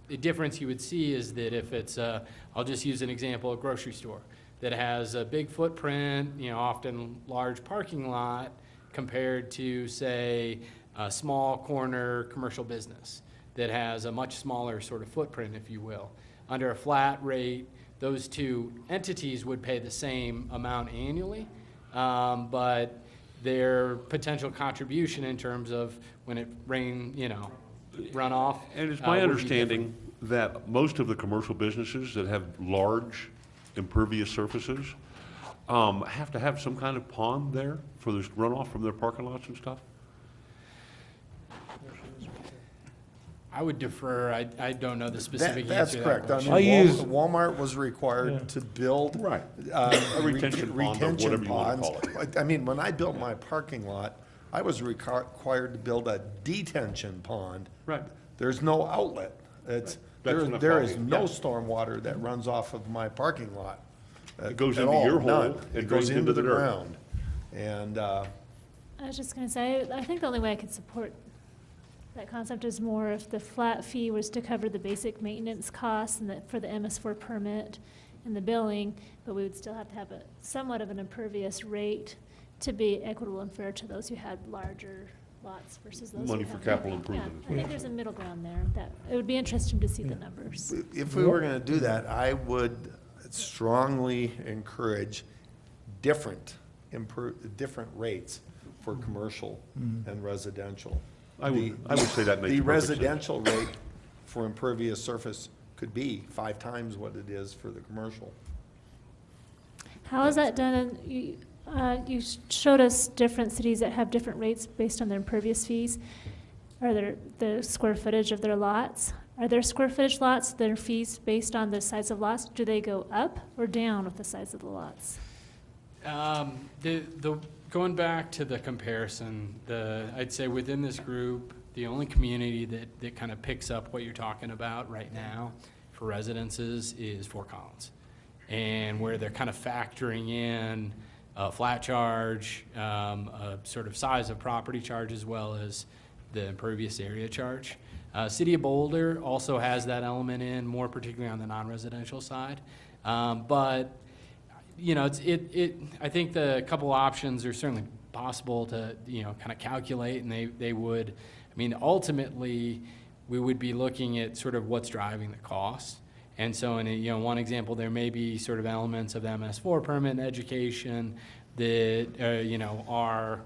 the difference you would see is that if it's, I'll just use an example, a grocery store that has a big footprint, you know, often large parking lot, compared to, say, a small corner commercial business that has a much smaller sort of footprint, if you will. Under a flat rate, those two entities would pay the same amount annually, but their potential contribution in terms of when it runoff. And it's would my be understanding that most of the commercial businesses that have large impervious surfaces have to have some kind of pond there for this runoff from their parking lots and stuff? I would defer, I don't know the specific That's answer to that correct. I question. mean, I'll use- Walmart was Yeah. required to build. Right. A retention pond or whatever you wanna call it. I mean, when I built my parking lot, I was required to build a detention pond. Right. There's no outlet. It's, That's there what there I'm is talking, no yeah. stormwater that runs off of my parking lot. It goes at into all, your hole none. and It drains goes into into the the dirt. ground. And, I was just gonna say, I think the only way I could support that concept is more if the flat fee was to cover the basic maintenance costs and for the MS4 permit and the billing, but we would still have to have a somewhat of an impervious rate to be equitable and fair to those who had larger lots versus those who Money have for capital nothing. Yeah, improvement. I think there's a middle ground there. That, it would be interesting to see the numbers. if we were gonna do that, I would strongly encourage different, different rates for commercial and residential. I would say that makes The perfect sense. residential rate for impervious surface could be 5 times what it is for the commercial. How is that done? You showed us different cities that have different rates based on their impervious fees. Are there the square footage of their lots? Are there square footage lots, their fees based on the size of lots? Do they go up or down with the size of the lots? Going back to the comparison, I'd say within this group, the only community that kind of picks up what you're talking about right now for residences is Fort Collins. And where they're kind of factoring in a flat charge, a sort of size of property charge, as well as the impervious area charge. City of Boulder also has that element in, more particularly on the non-residential side. But you know, I think the couple options are certainly possible to, you know, kind of calculate, and they would, I mean, ultimately, we would be looking at sort of what's driving the cost. And so in you know, one example, there may be sort of elements of MS4 permit and education that, you know, are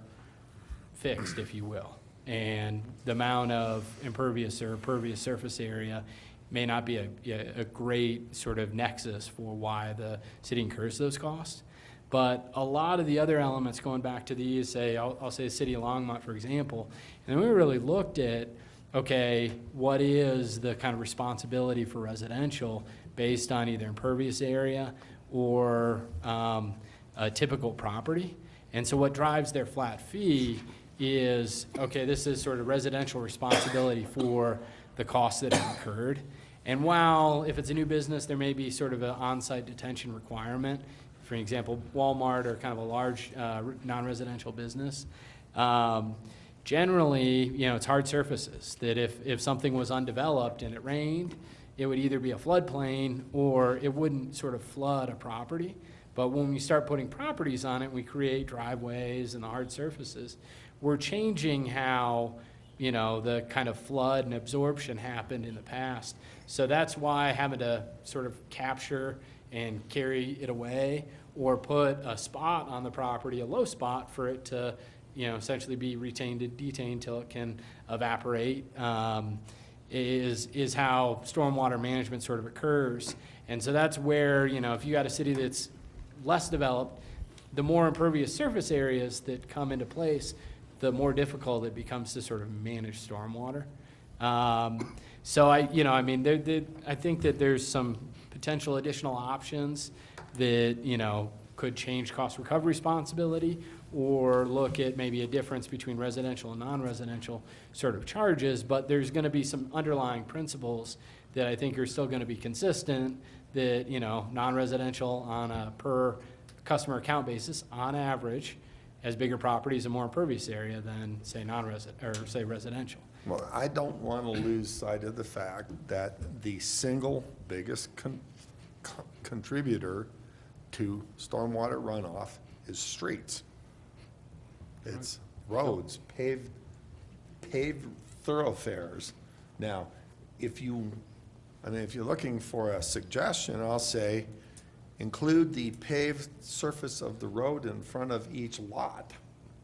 fixed, if you will. And the amount of impervious or pervious surface area may not be a great sort of nexus for why the city incurs those costs. But a lot of the other elements, going back to these, say, I'll say the city of Longmont, for example, and we really looked at, okay, what is the kind of responsibility for residential based on either impervious area or a typical property? And so what drives their flat fee is, okay, this is sort of residential responsibility for the costs that are incurred. And while if it's a new business, there may be sort of an on-site detention requirement, for example, Walmart or kind of a large non-residential business, generally, you know, it's hard surfaces, that if something was undeveloped and it rained, it would either be a floodplain or it wouldn't sort of flood a property. But when we start putting properties on it, we create driveways and the hard surfaces, we're changing how, you know, the kind of flood and absorption happened in the past. So that's why having to sort of capture and carry it away or put a spot on the property, a low spot for it to, you know, essentially be retained and detained till it can evaporate, is how stormwater management sort of occurs. And so that's where, you know, if you got a city that's less developed, the more impervious surface areas that come into place, the more difficult it becomes to sort of manage stormwater. So I think that there's some potential additional options that, you know, could change cost recovery responsibility, or look at maybe a difference between residential and non-residential sort of charges, but there's gonna be some underlying principles that I think are still gonna be consistent, that, you know, non-residential on a per customer account basis, on average, has bigger properties and more impervious area than, say, residential. Well, I don't want to lose sight of the fact that the single biggest contributor to stormwater runoff is streets. It's roads, paved thoroughfares. Now, if you're looking for a suggestion, I'll say, include the paved surface of the road in front of each lot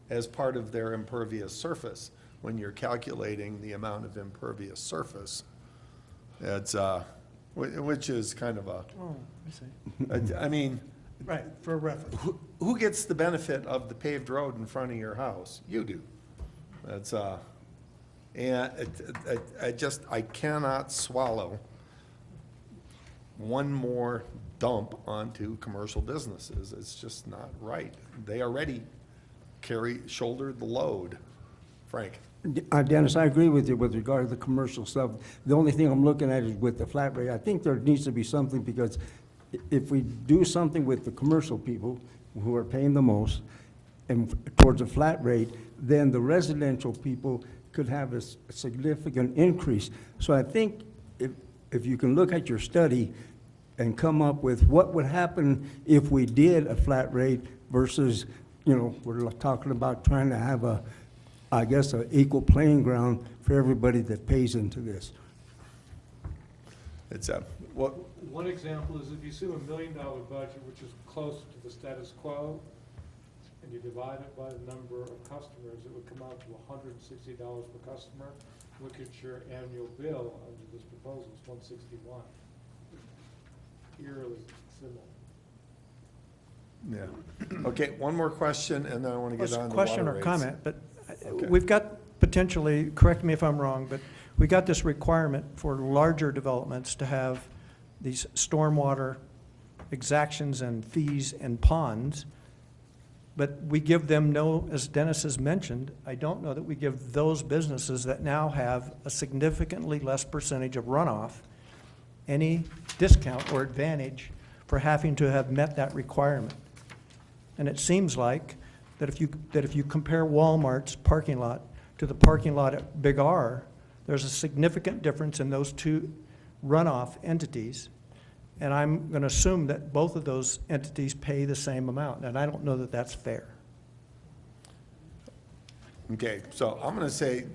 as part of their impervious surface when you're calculating the amount of impervious surface. It's, which is kind of a, Oh, I see. I mean, Right, for a reference. who gets the benefit of the paved road in front of your house? You do. That's, and I cannot swallow one more dump onto commercial businesses. It's just not right. They already shoulder the load. Frank? Dennis, I agree with you with regard to the commercial stuff. The only thing I'm looking at is with the flat rate. I think there needs to be something, because if we do something with the commercial people who are paying the most and towards a flat rate, then the residential people could have a significant increase. So I think if you can look at your study and come up with what would happen if we did a flat rate versus, you know, we're talking about trying to have an equal playing ground for everybody that pays into this. It's what, One example is if you assume $1 million budget, which is close to the status quo, and you divide it by the number of customers, it would come out to $160 per customer. Look at your annual bill under this proposal, it's $161. Eerily similar. yeah. Okay, one more question, and then I want to get on to water Question or rates. comment, but Okay. we've got potentially, correct me if I'm wrong, but we got this requirement for larger developments to have these stormwater exactions and fees and ponds, but we give them no, as Dennis has mentioned, I don't know that we give those businesses that now have a significantly less percentage of runoff any discount or advantage for having to have met that requirement. And it seems like that if you compare Walmart's parking lot to the parking lot at Big R, there's a significant difference in those two runoff entities. And I'm going to assume that both of those entities pay the same amount, and I don't know that that's fair. Okay, so I'm going to say,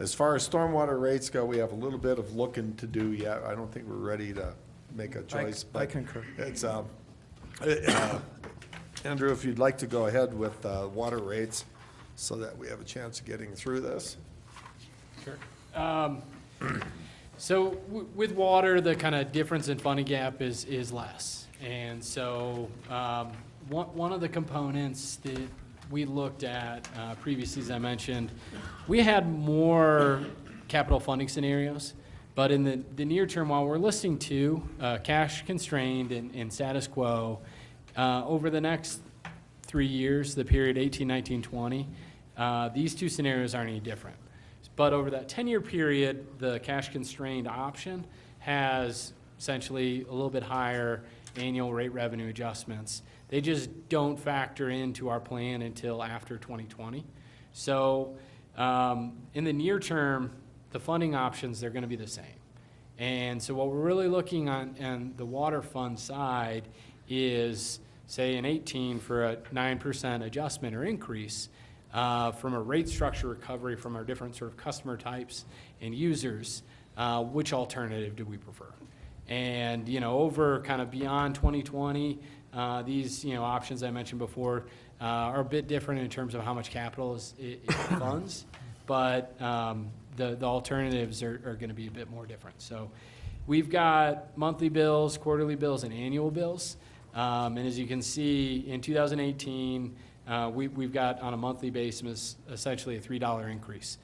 as far as stormwater rates go, we have a little bit of looking to do yet. I don't think we're ready to make a choice. I but concur. It's, Andrew, if you'd like to go ahead with water rates so that we have a chance of getting through this. Sure. So with water, the kind of difference in funding gap is less. And so one of the components that we looked at previously, as I mentioned, we had more capital funding scenarios. But in the near term, while we're listing two, cash constrained and status quo, over the next 3 years, the period 18, 19, 20, these two scenarios aren't any different. But over that 10-year period, the cash-constrained option has essentially a little bit higher annual rate revenue adjustments. They just don't factor into our plan until after 2020. So in the near term, the funding options, they're going to be the same. And so what we're really looking on the water fund side is, say, in 18 for a 9% adjustment or increase, from a rate structure recovery from our different sort of customer types and users, which alternative do we prefer? And, you know, over kind of beyond 2020, these, you know, options I mentioned before are a bit different in terms of how much capital it funds. But, the alternatives are going to be a bit more different. So we've got monthly bills, quarterly bills, and annual bills. And as you can see, in 2018, we've got on a monthly basis essentially a $3 increase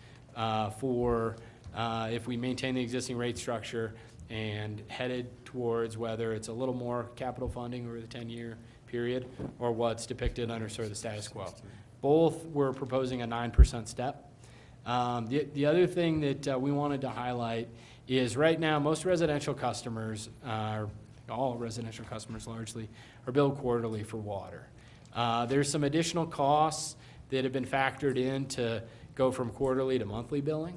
for if we maintain the existing rate structure and headed towards whether it's a little more capital funding over the 10-year period or what's depicted under sort of the status quo. Both we're proposing a 9% step. The other thing that we wanted to highlight is right now most residential customers, all residential customers largely, are billed quarterly for water. There's some additional costs that have been factored in to go from quarterly to monthly billing.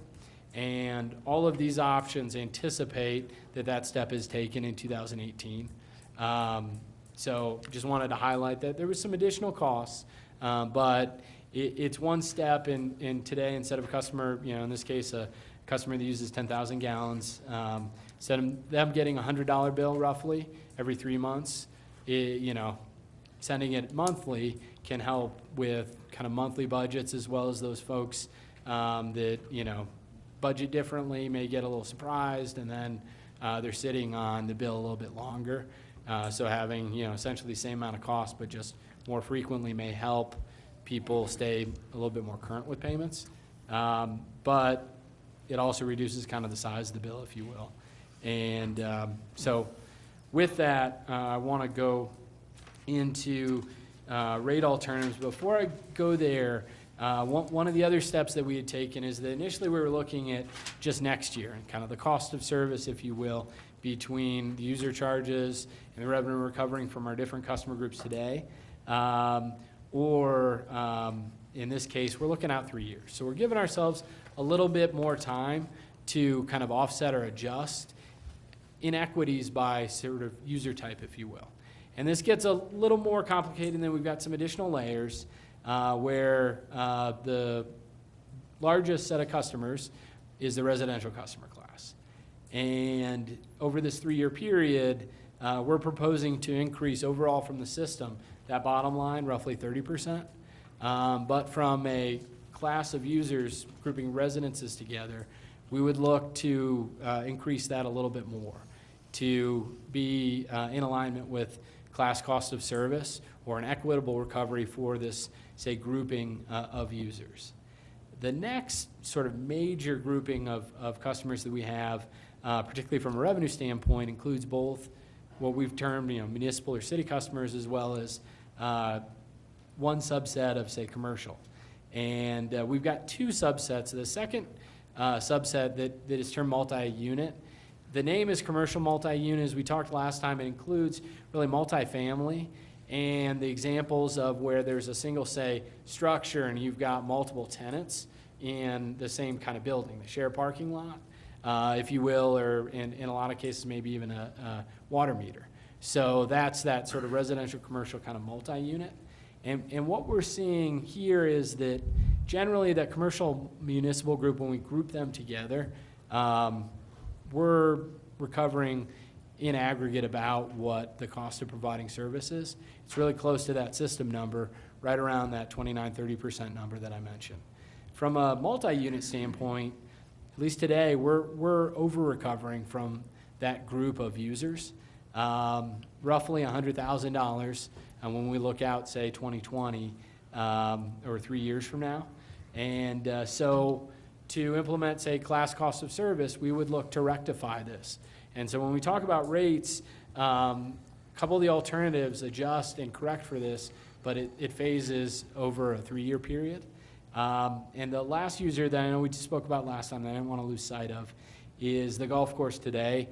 And all of these options anticipate that that step is taken in 2018. So just wanted to highlight that there was some additional costs, but it's one step in today instead of a customer, in this case, a customer that uses 10,000 gallons, instead of them getting a $100 bill roughly every 3 months, sending it monthly can help with kind of monthly budgets as well as those folks that, budget differently, may get a little surprised, and then they're sitting on the bill a little bit longer. So having, essentially the same amount of cost, but just more frequently may help people stay a little bit more current with payments. But it also reduces kind of the size of the bill, if you will. And so with that, I want to go into rate alternatives. Before I go there, one of the other steps that we had taken is that initially we were looking at just next year and kind of the cost of service, if you will, between the user charges and the revenue we're recovering from our different customer groups today. In this case, we're looking out 3 years. So we're giving ourselves a little bit more time to kind of offset or adjust inequities by sort of user type, if you will. And this gets a little more complicated, and then we've got some additional layers where the largest set of customers is the residential customer class. And over this 3-year period, we're proposing to increase overall from the system that bottom line roughly 30%. But from a class of users grouping residences together, we would look to increase that a little bit more to be in alignment with class cost of service or an equitable recovery for this, say, grouping of users. The next sort of major grouping of customers that we have, particularly from a revenue standpoint, includes both what we've termed municipal or city customers as well as one subset of, say, commercial. And we've got two subsets. The second subset that is termed multi-unit, the name is commercial multi-unit. As we talked last time, it includes really multifamily and the examples of where there's a single, say, structure and you've got multiple tenants in the same kind of building, the shared parking lot, if you will, or in a lot of cases maybe even a water meter. So that's that sort of residential commercial kind of multi-unit. And what we're seeing here is that generally that commercial municipal group, when we group them together, we're recovering in aggregate about what the cost of providing service is. It's really close to that system number, right around that 29-30% number that I mentioned. From a multi-unit standpoint, at least today, we're over-recovering from that group of users, roughly $100,000 when we look out, say, 2020 or 3 years from now. And so to implement, say, class cost of service, we would look to rectify this. And so when we talk about rates, a couple of the alternatives adjust and correct for this, but it phases over a 3-year period. And the last user that I know we just spoke about last time that I didn't want to lose sight of is the golf course today.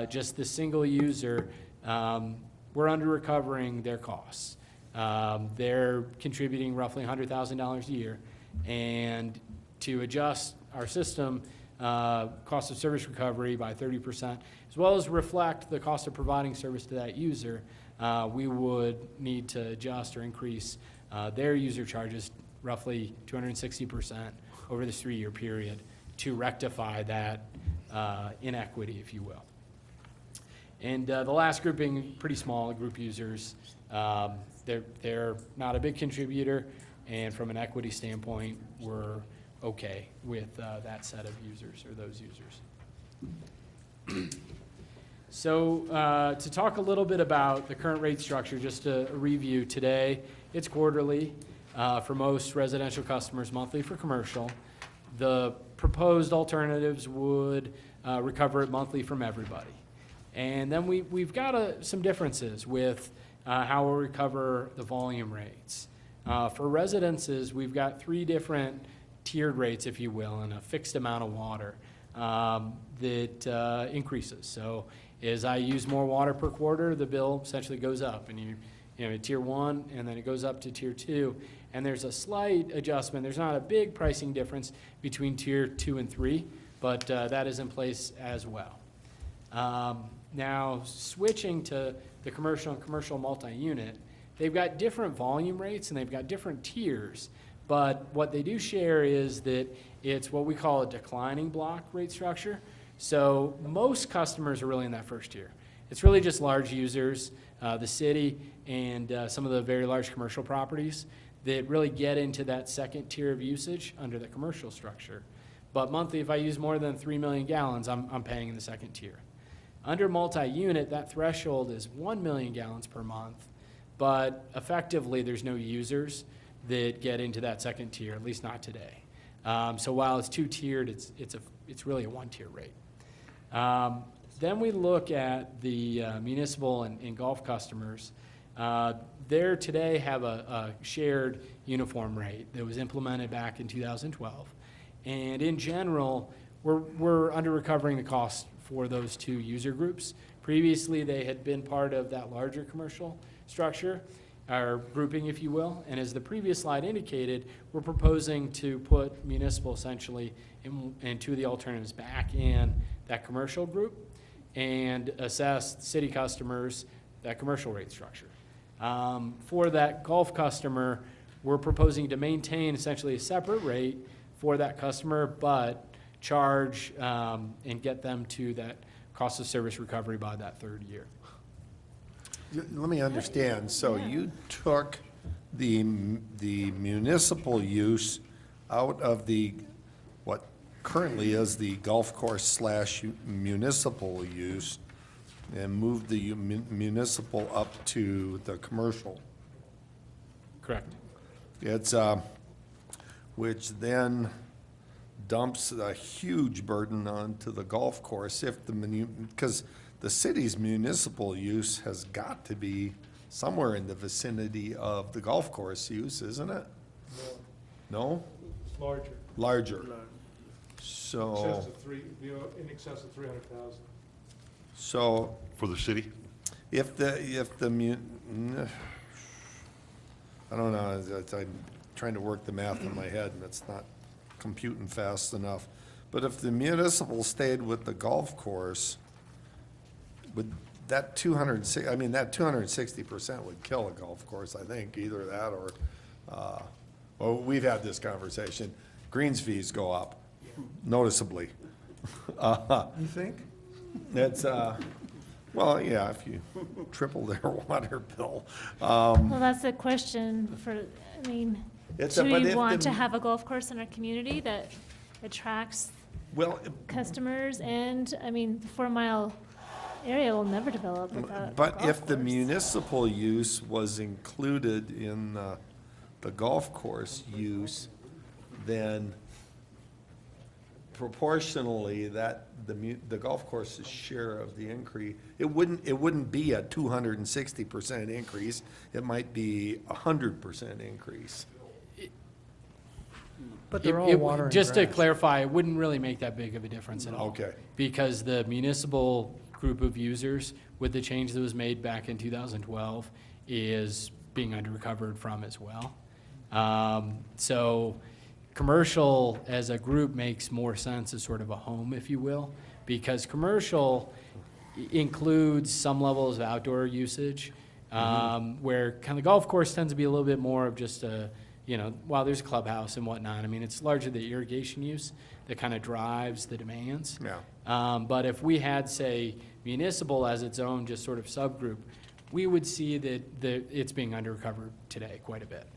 Just the single user, we're under recovering their costs. They're contributing roughly $100,000 a year. And to adjust our system cost of service recovery by 30%, as well as reflect the cost of providing service to that user, we would need to adjust or increase their user charges roughly 260% over this 3-year period to rectify that inequity, if you will. And the last grouping, pretty small group users. They're not a big contributor, and from an equity standpoint, we're okay with that set of users or those users. So to talk a little bit about the current rate structure, just a review today, it's quarterly for most residential customers, monthly for commercial. The proposed alternatives would recover it monthly from everybody. And then we've got some differences with how we'll recover the volume rates. For residences, we've got 3 different tiered rates, if you will, and a fixed amount of water that increases. So as I use more water per quarter, the bill essentially goes up, and you know, tier 1, and then it goes up to tier 2. And there's a slight adjustment. There's not a big pricing difference between tier 2 and 3, but that is in place as well. Now, switching to the commercial and commercial multi-unit, they've got different volume rates and they've got different tiers, but what they do share is that it's what we call a declining block rate structure. So most customers are really in that first tier. It's really just large users, the city, and some of the very large commercial properties that really get into that second tier of usage under the commercial structure. But monthly, if I use more than 3 million gallons, I'm paying in the second tier. Under multi-unit, that threshold is 1 million gallons per month, but effectively, there's no users that get into that second tier, at least not today. So while it's 2-tiered, it's really a 1-tier rate. Then we look at the municipal and Gulf customers. They today have a shared uniform rate that was implemented back in 2012. And in general, we're under recovering the cost for those 2 user groups. Previously, they had been part of that larger commercial structure, or grouping, if you will. And as the previous slide indicated, we're proposing to put municipal essentially and 2 of the alternatives back in that commercial group and assess city customers that commercial rate structure. For that Gulf customer, we're proposing to maintain essentially a separate rate for that customer, but charge and get them to that cost of service recovery by that 3rd year. Let me understand, so you took the municipal use out of the, what currently is the golf course / municipal use, and moved the municipal up to the commercial. Correct. It's, which then dumps a huge burden onto the golf course if because the city's municipal use has got to be somewhere in the vicinity of the golf course use, isn't it? No? It's larger. Larger. It So, says in excess of 300,000. so For the city? if the I don't know, I'm trying to work the math in my head and it's not computing fast enough. But if the municipal stayed with the golf course, would that 260% would kill a golf course, I think, either that or, well, we've had this conversation. Greens fees go up noticeably. You think? It's, well, yeah, if you triple their water bill. Well, that's the question for, I mean, It's do a- but we if want the- to have a golf course in our community that attracts Well, customers? And, I mean, the 4-mile area will never develop without a but golf if the course. municipal use was included in the golf course use, then proportionally, the golf course's share of the increase, it wouldn't be a 260% increase. It might be 100% increase. But they're all water and Just to grass. clarify, it wouldn't really make that big of a difference at all. Okay. Because the municipal group of users, with the change that was made back in 2012, is being under-recovered from as well. So commercial as a group makes more sense as sort of a home, if you will, because commercial includes some levels of outdoor usage, where kind of the golf course tends to be a little bit more of just a, while there's a clubhouse and whatnot, I mean, it's largely the irrigation use that kind of drives the demands. Yeah. But if we had, say, municipal as its own just sort of subgroup, we would see that it's being under-recovered today quite a bit.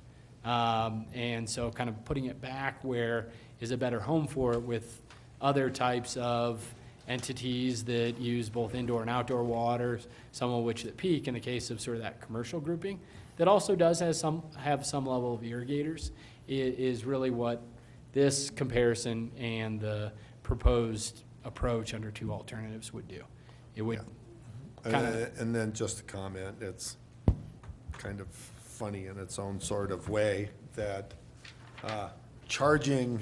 And so kind of putting it back where is a better home for it with other types of entities that use both indoor and outdoor waters, some of which that peak in the case of sort of that commercial grouping, that also does have some level of irrigators, is really what this comparison and the proposed approach under two alternatives would do. It would kind of, And then just a comment, it's kind of funny in its own sort of way that charging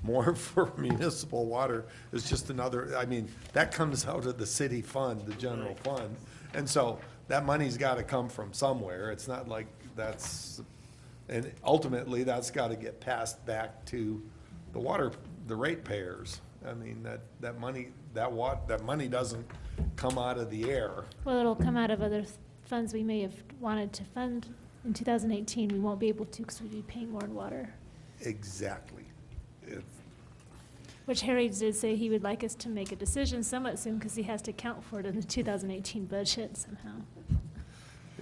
more for municipal water is just another, I mean, that comes out of the city fund, the general fund. And so that money's got to come from somewhere. It's not like that's, and ultimately, that's got to get passed back to the ratepayers. I mean, that money doesn't come out of the air. Well, it'll come out of other funds we may have wanted to fund in 2018. We won't be able to because we'd be paying more in water. Exactly. Which Harry did say he would like us to make a decision somewhat soon because he has to account for it in the 2018 budget somehow.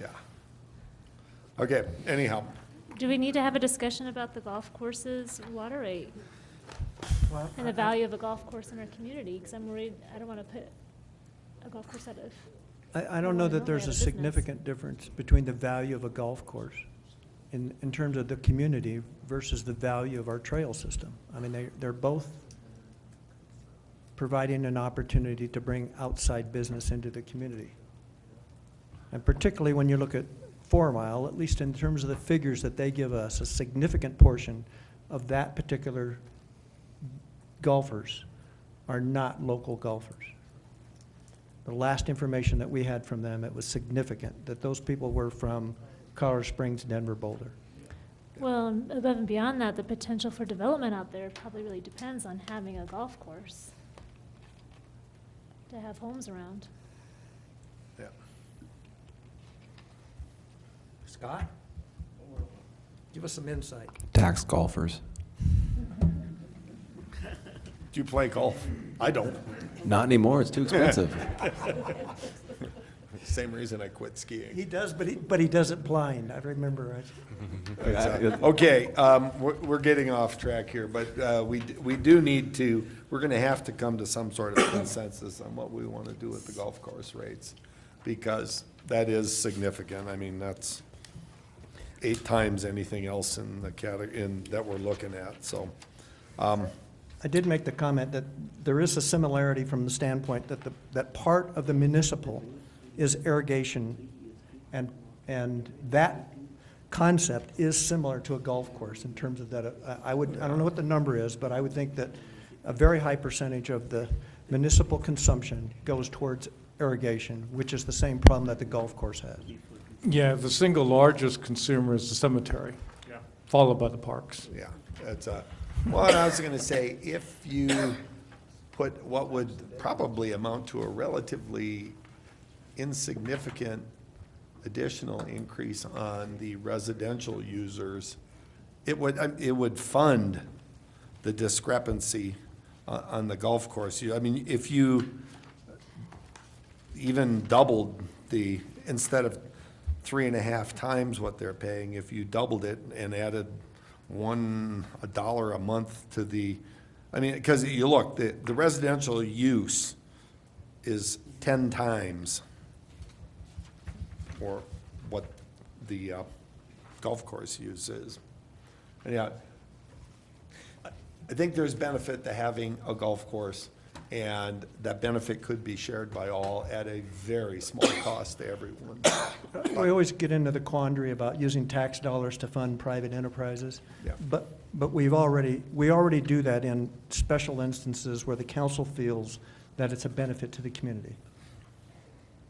Yeah. Okay, anyhow, Do we need to have a discussion about the golf course's water rate Well, and the value of a golf course in our community? Because I'm worried, I don't want to put a golf course out of. I don't know that Normally there's out a of business. significant difference between the value of a golf course in terms of the community versus the value of our trail system. I mean, they're both providing an opportunity to bring outside business into the community. And particularly when you look at 4 Mile, at least in terms of the figures that they give us, a significant portion of that particular golfers are not local golfers. The last information that we had from them, it was significant, that those people were from Colorado Springs, Denver, Boulder. Well, above and beyond that, the potential for development out there probably really depends on having a golf course to have homes around. yeah. Scott? Give us some insight. Tax golfers. Do you play golf? I don't. Not anymore, it's too expensive. Same reason I quit skiing. He does, but he does it blind, I remember. Okay, we're getting off track here, but we do need to, we're going to have to come to some sort of consensus on what we want to do with the golf course rates, because that is significant. I mean, that's 8 times anything else in the that we're looking at, so. I did make the comment that there is a similarity from the standpoint that that part of the municipal is irrigation, and that concept is similar to a golf course in terms of that. I don't know what the number is, but I would think that a very high percentage of the municipal consumption goes towards irrigation, which is the same problem that the golf course has. Yeah, the single largest consumer is the cemetery, followed by the parks. Yeah, that's well, I was gonna say, if you put what would probably amount to a relatively insignificant additional increase on the residential users, it would fund the discrepancy on the golf course. I mean, if you even doubled instead of 3.5 times what they're paying, if you doubled it and added $1 a month to I mean, because you look, the residential use is 10 times or what the golf course use is. And yeah, I think there's benefit to having a golf course, and that benefit could be shared by all at a very small cost to everyone. We always get into the quandary about using tax dollars to fund private enterprises. Yeah. But we already do that in special instances where the council feels that it's a benefit to the community.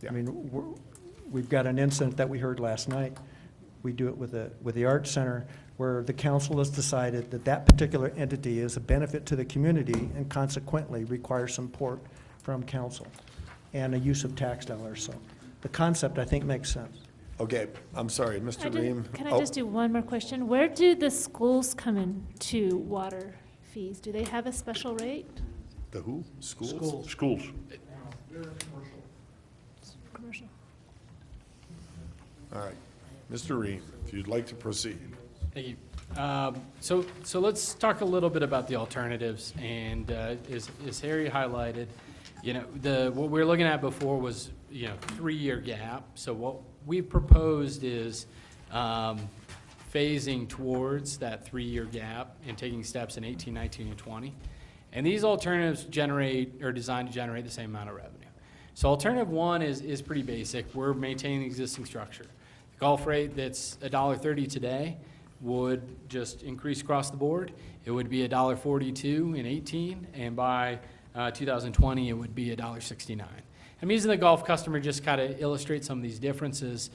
Yeah. I mean, we've got an incident that we heard last night. We do it with the Arts Center, where the council has decided that that particular entity is a benefit to the community and consequently requires support from council and a use of tax dollars. So the concept, I think, makes sense. Okay, I'm sorry, Mr. Ream. Can I just do one more question? Where do the schools come in to water fees? Do they have a special rate? The who? Schools? Schools. Commercial. All right. Mr. Ream, if you'd like to proceed. Thank you. So let's talk a little bit about the alternatives, and as Harry highlighted, what we were looking at before was, 3-year gap. So what we've proposed is phasing towards that 3-year gap and taking steps in 18, 19, and 20. And these alternatives are designed to generate the same amount of revenue. So alternative one is pretty basic. We're maintaining the existing structure. The Gulf rate that's $1.30 today would just increase across the board. It would be $1.42 in 18, and by 2020, it would be $1.69. I'm using the Gulf customer just kind of illustrate some of these differences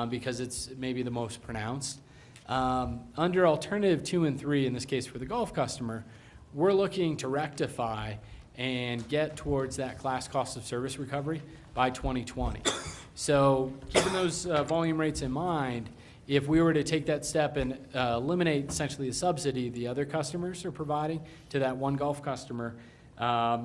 because it's maybe the most pronounced. Under alternative 2 and 3, in this case for the Gulf customer, we're looking to rectify and get towards that class cost of service recovery by 2020. So keeping those volume rates in mind, if we were to take that step and eliminate essentially the subsidy the other customers are providing to that one Gulf customer,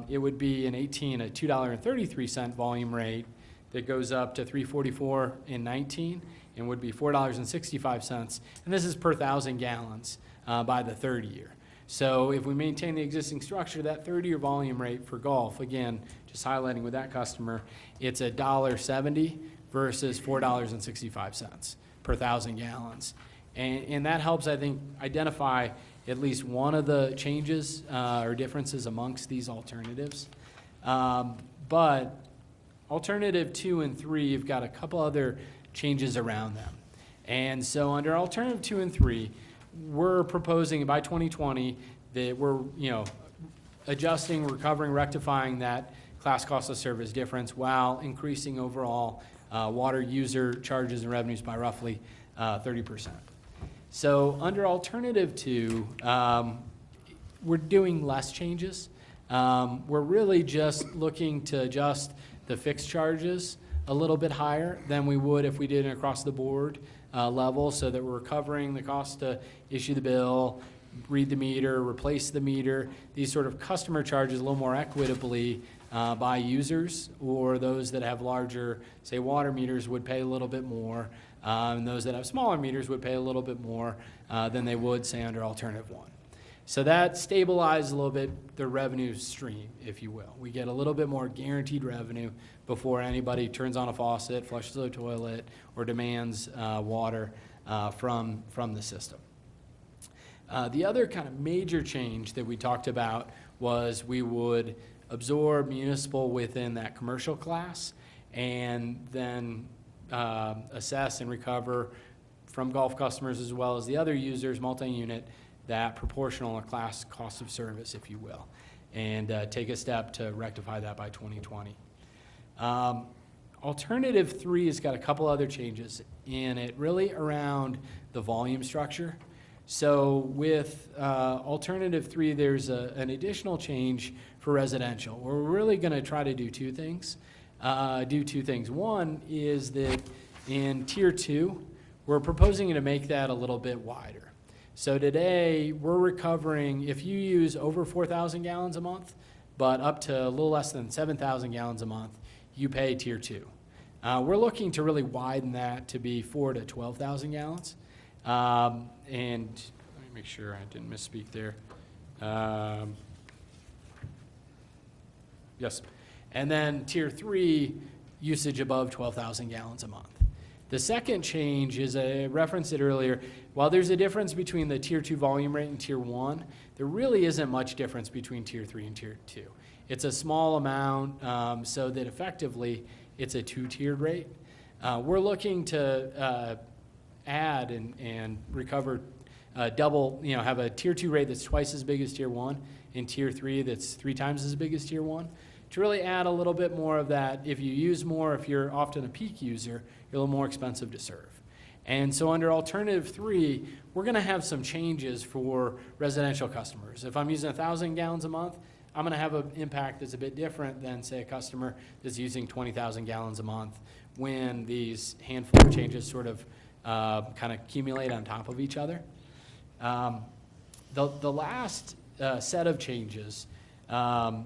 it would be in 18 a $2.33 volume rate that goes up to $3.44 in 19 and would be $4.65. And this is per 1,000 gallons by the third year. So if we maintain the existing structure, that 30-year volume rate for Gulf, again, just highlighting with that customer, it's $1.70 versus $4.65 per 1,000 gallons. And that helps, I think, identify at least one of the changes or differences amongst these alternatives. But alternative 2 and 3, you've got a couple other changes around them. And so under alternative 2 and 3, we're proposing by 2020 that we're, adjusting, recovering, rectifying that class cost of service difference while increasing overall water user charges and revenues by roughly 30%. So under alternative 2, we're doing less changes. We're really just looking to adjust the fixed charges a little bit higher than we would if we did an across the board level, so that we're covering the cost to issue the bill, read the meter, replace the meter, these sort of customer charges a little more equitably by users, or those that have larger, say, water meters would pay a little bit more, and those that have smaller meters would pay a little bit more than they would, say, under alternative 1. So that stabilizes a little bit the revenue stream, if you will. We get a little bit more guaranteed revenue before anybody turns on a faucet, flushes the toilet, or demands water from the system. The other kind of major change that we talked about was we would absorb municipal within that commercial class and then assess and recover from Gulf customers as well as the other users, multi-unit, that proportional or class cost of service, if you will, and take a step to rectify that by 2020. Alternative 3 has got a couple other changes in it, really around the volume structure. So with alternative 3, there's an additional change for residential. We're really going to try to do two things. One is that in Tier 2, we're proposing to make that a little bit wider. So today, we're recovering, if you use over 4,000 gallons a month, but up to a little less than 7,000 gallons a month, you pay Tier 2. We're looking to really widen that to be 4,000 to 12,000 gallons. And let me make sure I didn't misspeak there. Yes. And then Tier 3, usage above 12,000 gallons a month. The second change is, I referenced it earlier, while there's a difference between the Tier 2 volume rate and Tier 1, there really isn't much difference between Tier 3 and Tier 2. It's a small amount, so that effectively it's a 2-tiered rate. We're looking to add and recover double, have a Tier 2 rate that's twice as big as Tier 1 and Tier 3 that's 3 times as big as Tier 1. To really add a little bit more of that, if you use more, if you're often a peak user, you're a little more expensive to serve. And so under alternative 3, we're going to have some changes for residential customers. If I'm using 1,000 gallons a month, I'm going to have an impact that's a bit different than, say, a customer that's using 20,000 gallons a month, when these handful of changes sort of kind of accumulate on top of each other. The last set of changes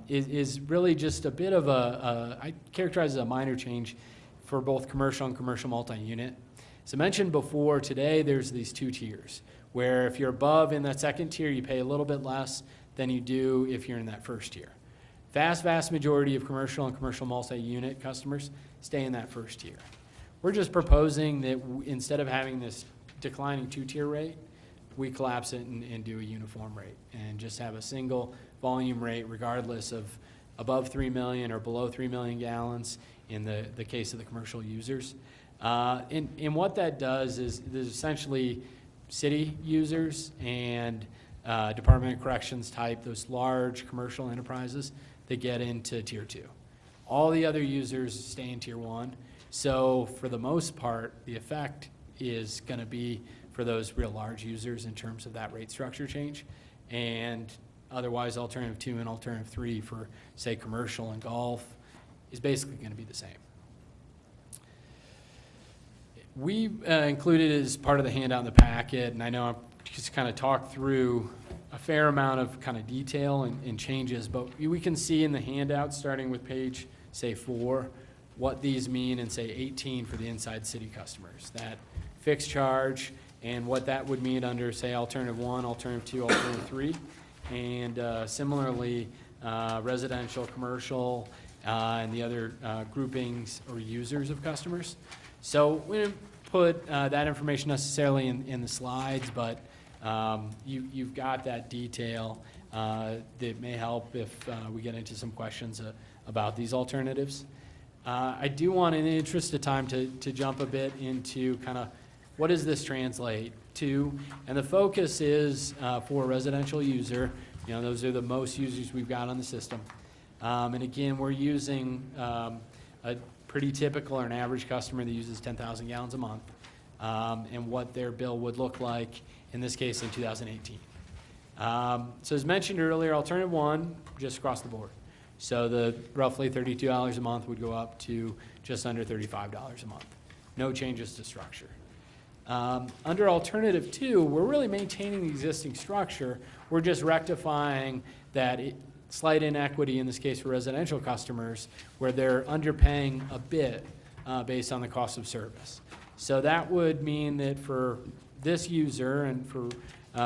is really just a bit of I characterize it as a minor change for both commercial and commercial multi-unit. As I mentioned before, today there's these two tiers, where if you're above in that second tier, you pay a little bit less than you do if you're in that first tier. Vast majority of commercial and commercial multi-unit customers stay in that first tier. We're just proposing that instead of having this declining two-tier rate, we collapse it and do a uniform rate and just have a single volume rate regardless of above 3 million or below 3 million gallons in the case of the commercial users. And what that does is there's essentially city users and Department of Corrections type, those large commercial enterprises that get into tier 2. All the other users stay in tier 1. So for the most part, the effect is going to be for those real large users in terms of that rate structure change. And otherwise, alternative 2 and alternative 3 for, say, commercial and golf is basically going to be the same. We included as part of the handout in the packet, and I know I've just kind of talked through a fair amount of kind of detail and changes, but we can see in the handout, starting with page, say, 4, what these mean in, say, 18 for the inside city customers. That fixed charge and what that would mean under, say, alternative 1, alternative 2, alternative 3. And similarly, residential, commercial, and the other groupings or users of customers. So we didn't put that information necessarily in the slides, but you've got that detail that may help if we get into some questions about these alternatives. I do want, in the interest of time, to jump a bit into kind of what does this translate to? And the focus is for a residential user. You know, those are the most users we've got on the system. And again, we're using a pretty typical or an average customer that uses 10,000 gallons a month, and what their bill would look like, in this case, in 2018. So as mentioned earlier, alternative 1, just across the board. So the roughly $32 a month would go up to just under $35 a month. No changes to structure. Under alternative 2, we're really maintaining the existing structure. We're just rectifying that slight inequity, in this case for residential customers, where they're underpaying a bit based on the cost of service. So that would mean that for this user and for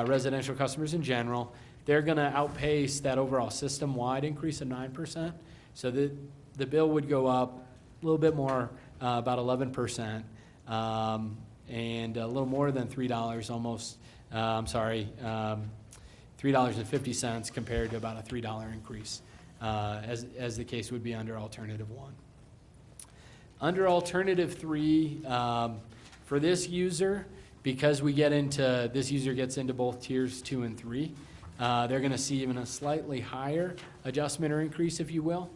residential customers in general, they're going to outpace that overall system-wide increase of 9%. So the bill would go up a little bit more, about 11%, and a little more than $3 almost, $3.50 compared to about a $3 increase, as the case would be under alternative 1. Under alternative 3, for this user, because this user gets into both tiers 2 and 3, they're going to see even a slightly higher adjustment or increase, if you will.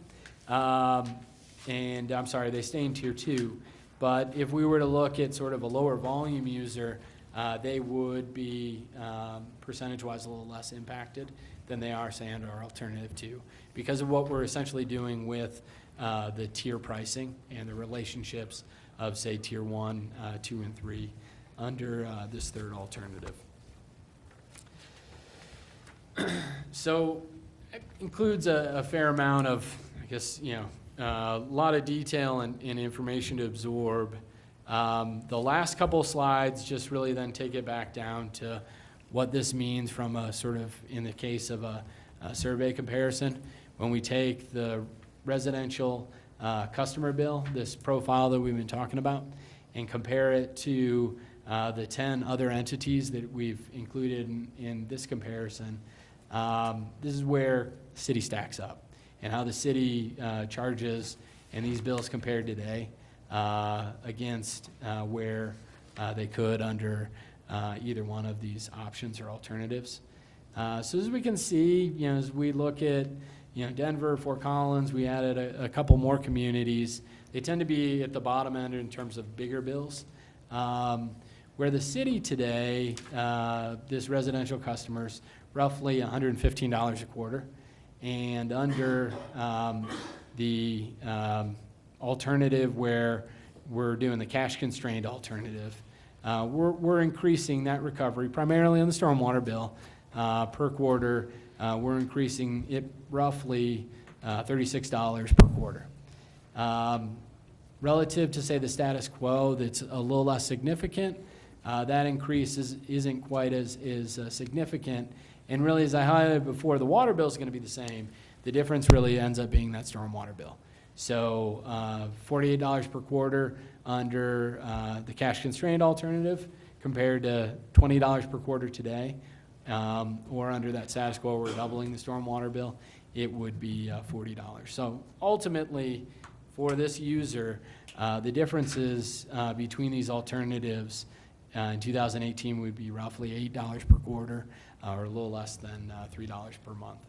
And I'm sorry, they stay in tier 2. But if we were to look at sort of a lower volume user, they would be percentage-wise a little less impacted than they are, say, under our alternative 2, because of what we're essentially doing with the tier pricing and the relationships of, say, tier 1, 2, and 3 under this third alternative. So it includes a fair amount of, I guess, a lot of detail and information to absorb. The last couple of slides just really then take it back down to what this means from a sort of, in the case of a survey comparison. When we take the residential customer bill, this profile that we've been talking about, and compare it to the 10 other entities that we've included in this comparison, this is where the city stacks up and how the city charges and these bills compared today against where they could under either one of these options or alternatives. So as we can see, as we look at Denver, Fort Collins, we added a couple more communities. They tend to be at the bottom end in terms of bigger bills. Where the city today, this residential customers, roughly $115 a quarter. And under the alternative where we're doing the cash constrained alternative, we're increasing that recovery primarily on the stormwater bill per quarter. We're increasing it roughly $36 per quarter. Relative to, say, the status quo, that's a little less significant. That increase isn't quite as significant. And really, as I highlighted before, the water bill is going to be the same. The difference really ends up being that stormwater bill. So $48 per quarter under the cash constrained alternative compared to $20 per quarter today, or under that status quo, we're doubling the stormwater bill, it would be $40. So ultimately, for this user, the differences between these alternatives in 2018 would be roughly $8 per quarter, or a little less than $3 per month.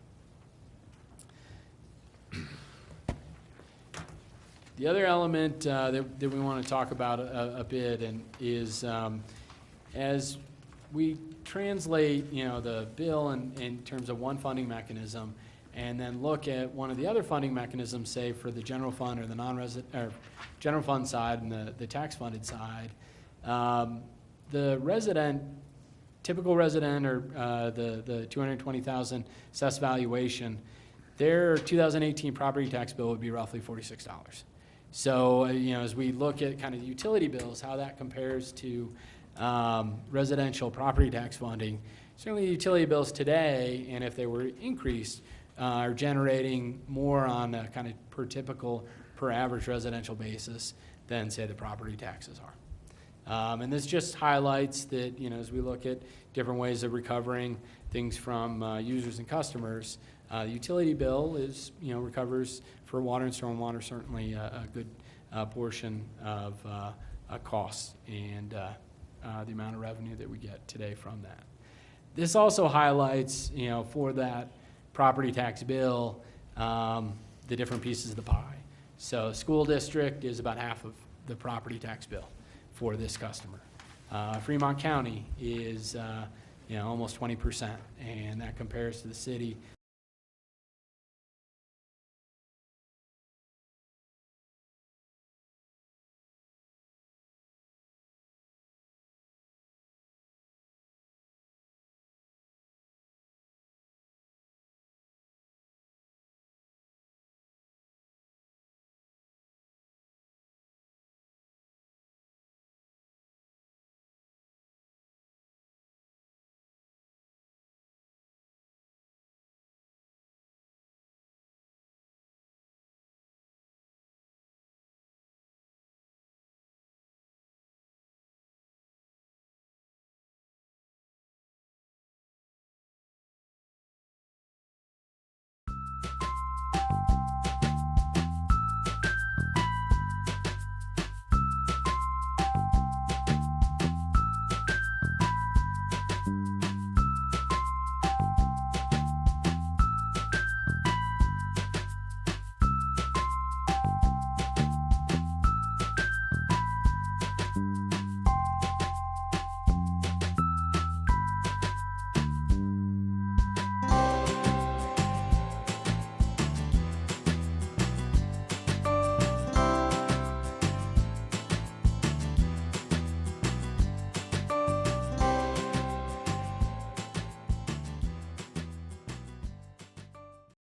The other element that we want to talk about a bit is as we translate, the bill in terms of one funding mechanism, and then look at one of the other funding mechanisms, say for the general fund or the non-resident, or general fund side and the tax funded side, the typical resident or the 220,000 assessed valuation, their 2018 property tax bill would be roughly $46. So, as we look at kind of utility bills, how that compares to residential property tax funding, certainly utility bills today, and if they were increased, are generating more on a kind of per average residential basis than, say, the property taxes are. And this just highlights that, as we look at different ways of recovering things from users and customers, the utility bill recovers for water and stormwater certainly a good portion of costs and the amount of revenue that we get today from that. This also highlights, for that property tax bill, the different pieces of the pie. So school district is about half of the property tax bill for this customer. Fremont County is almost 20%, and that compares to the city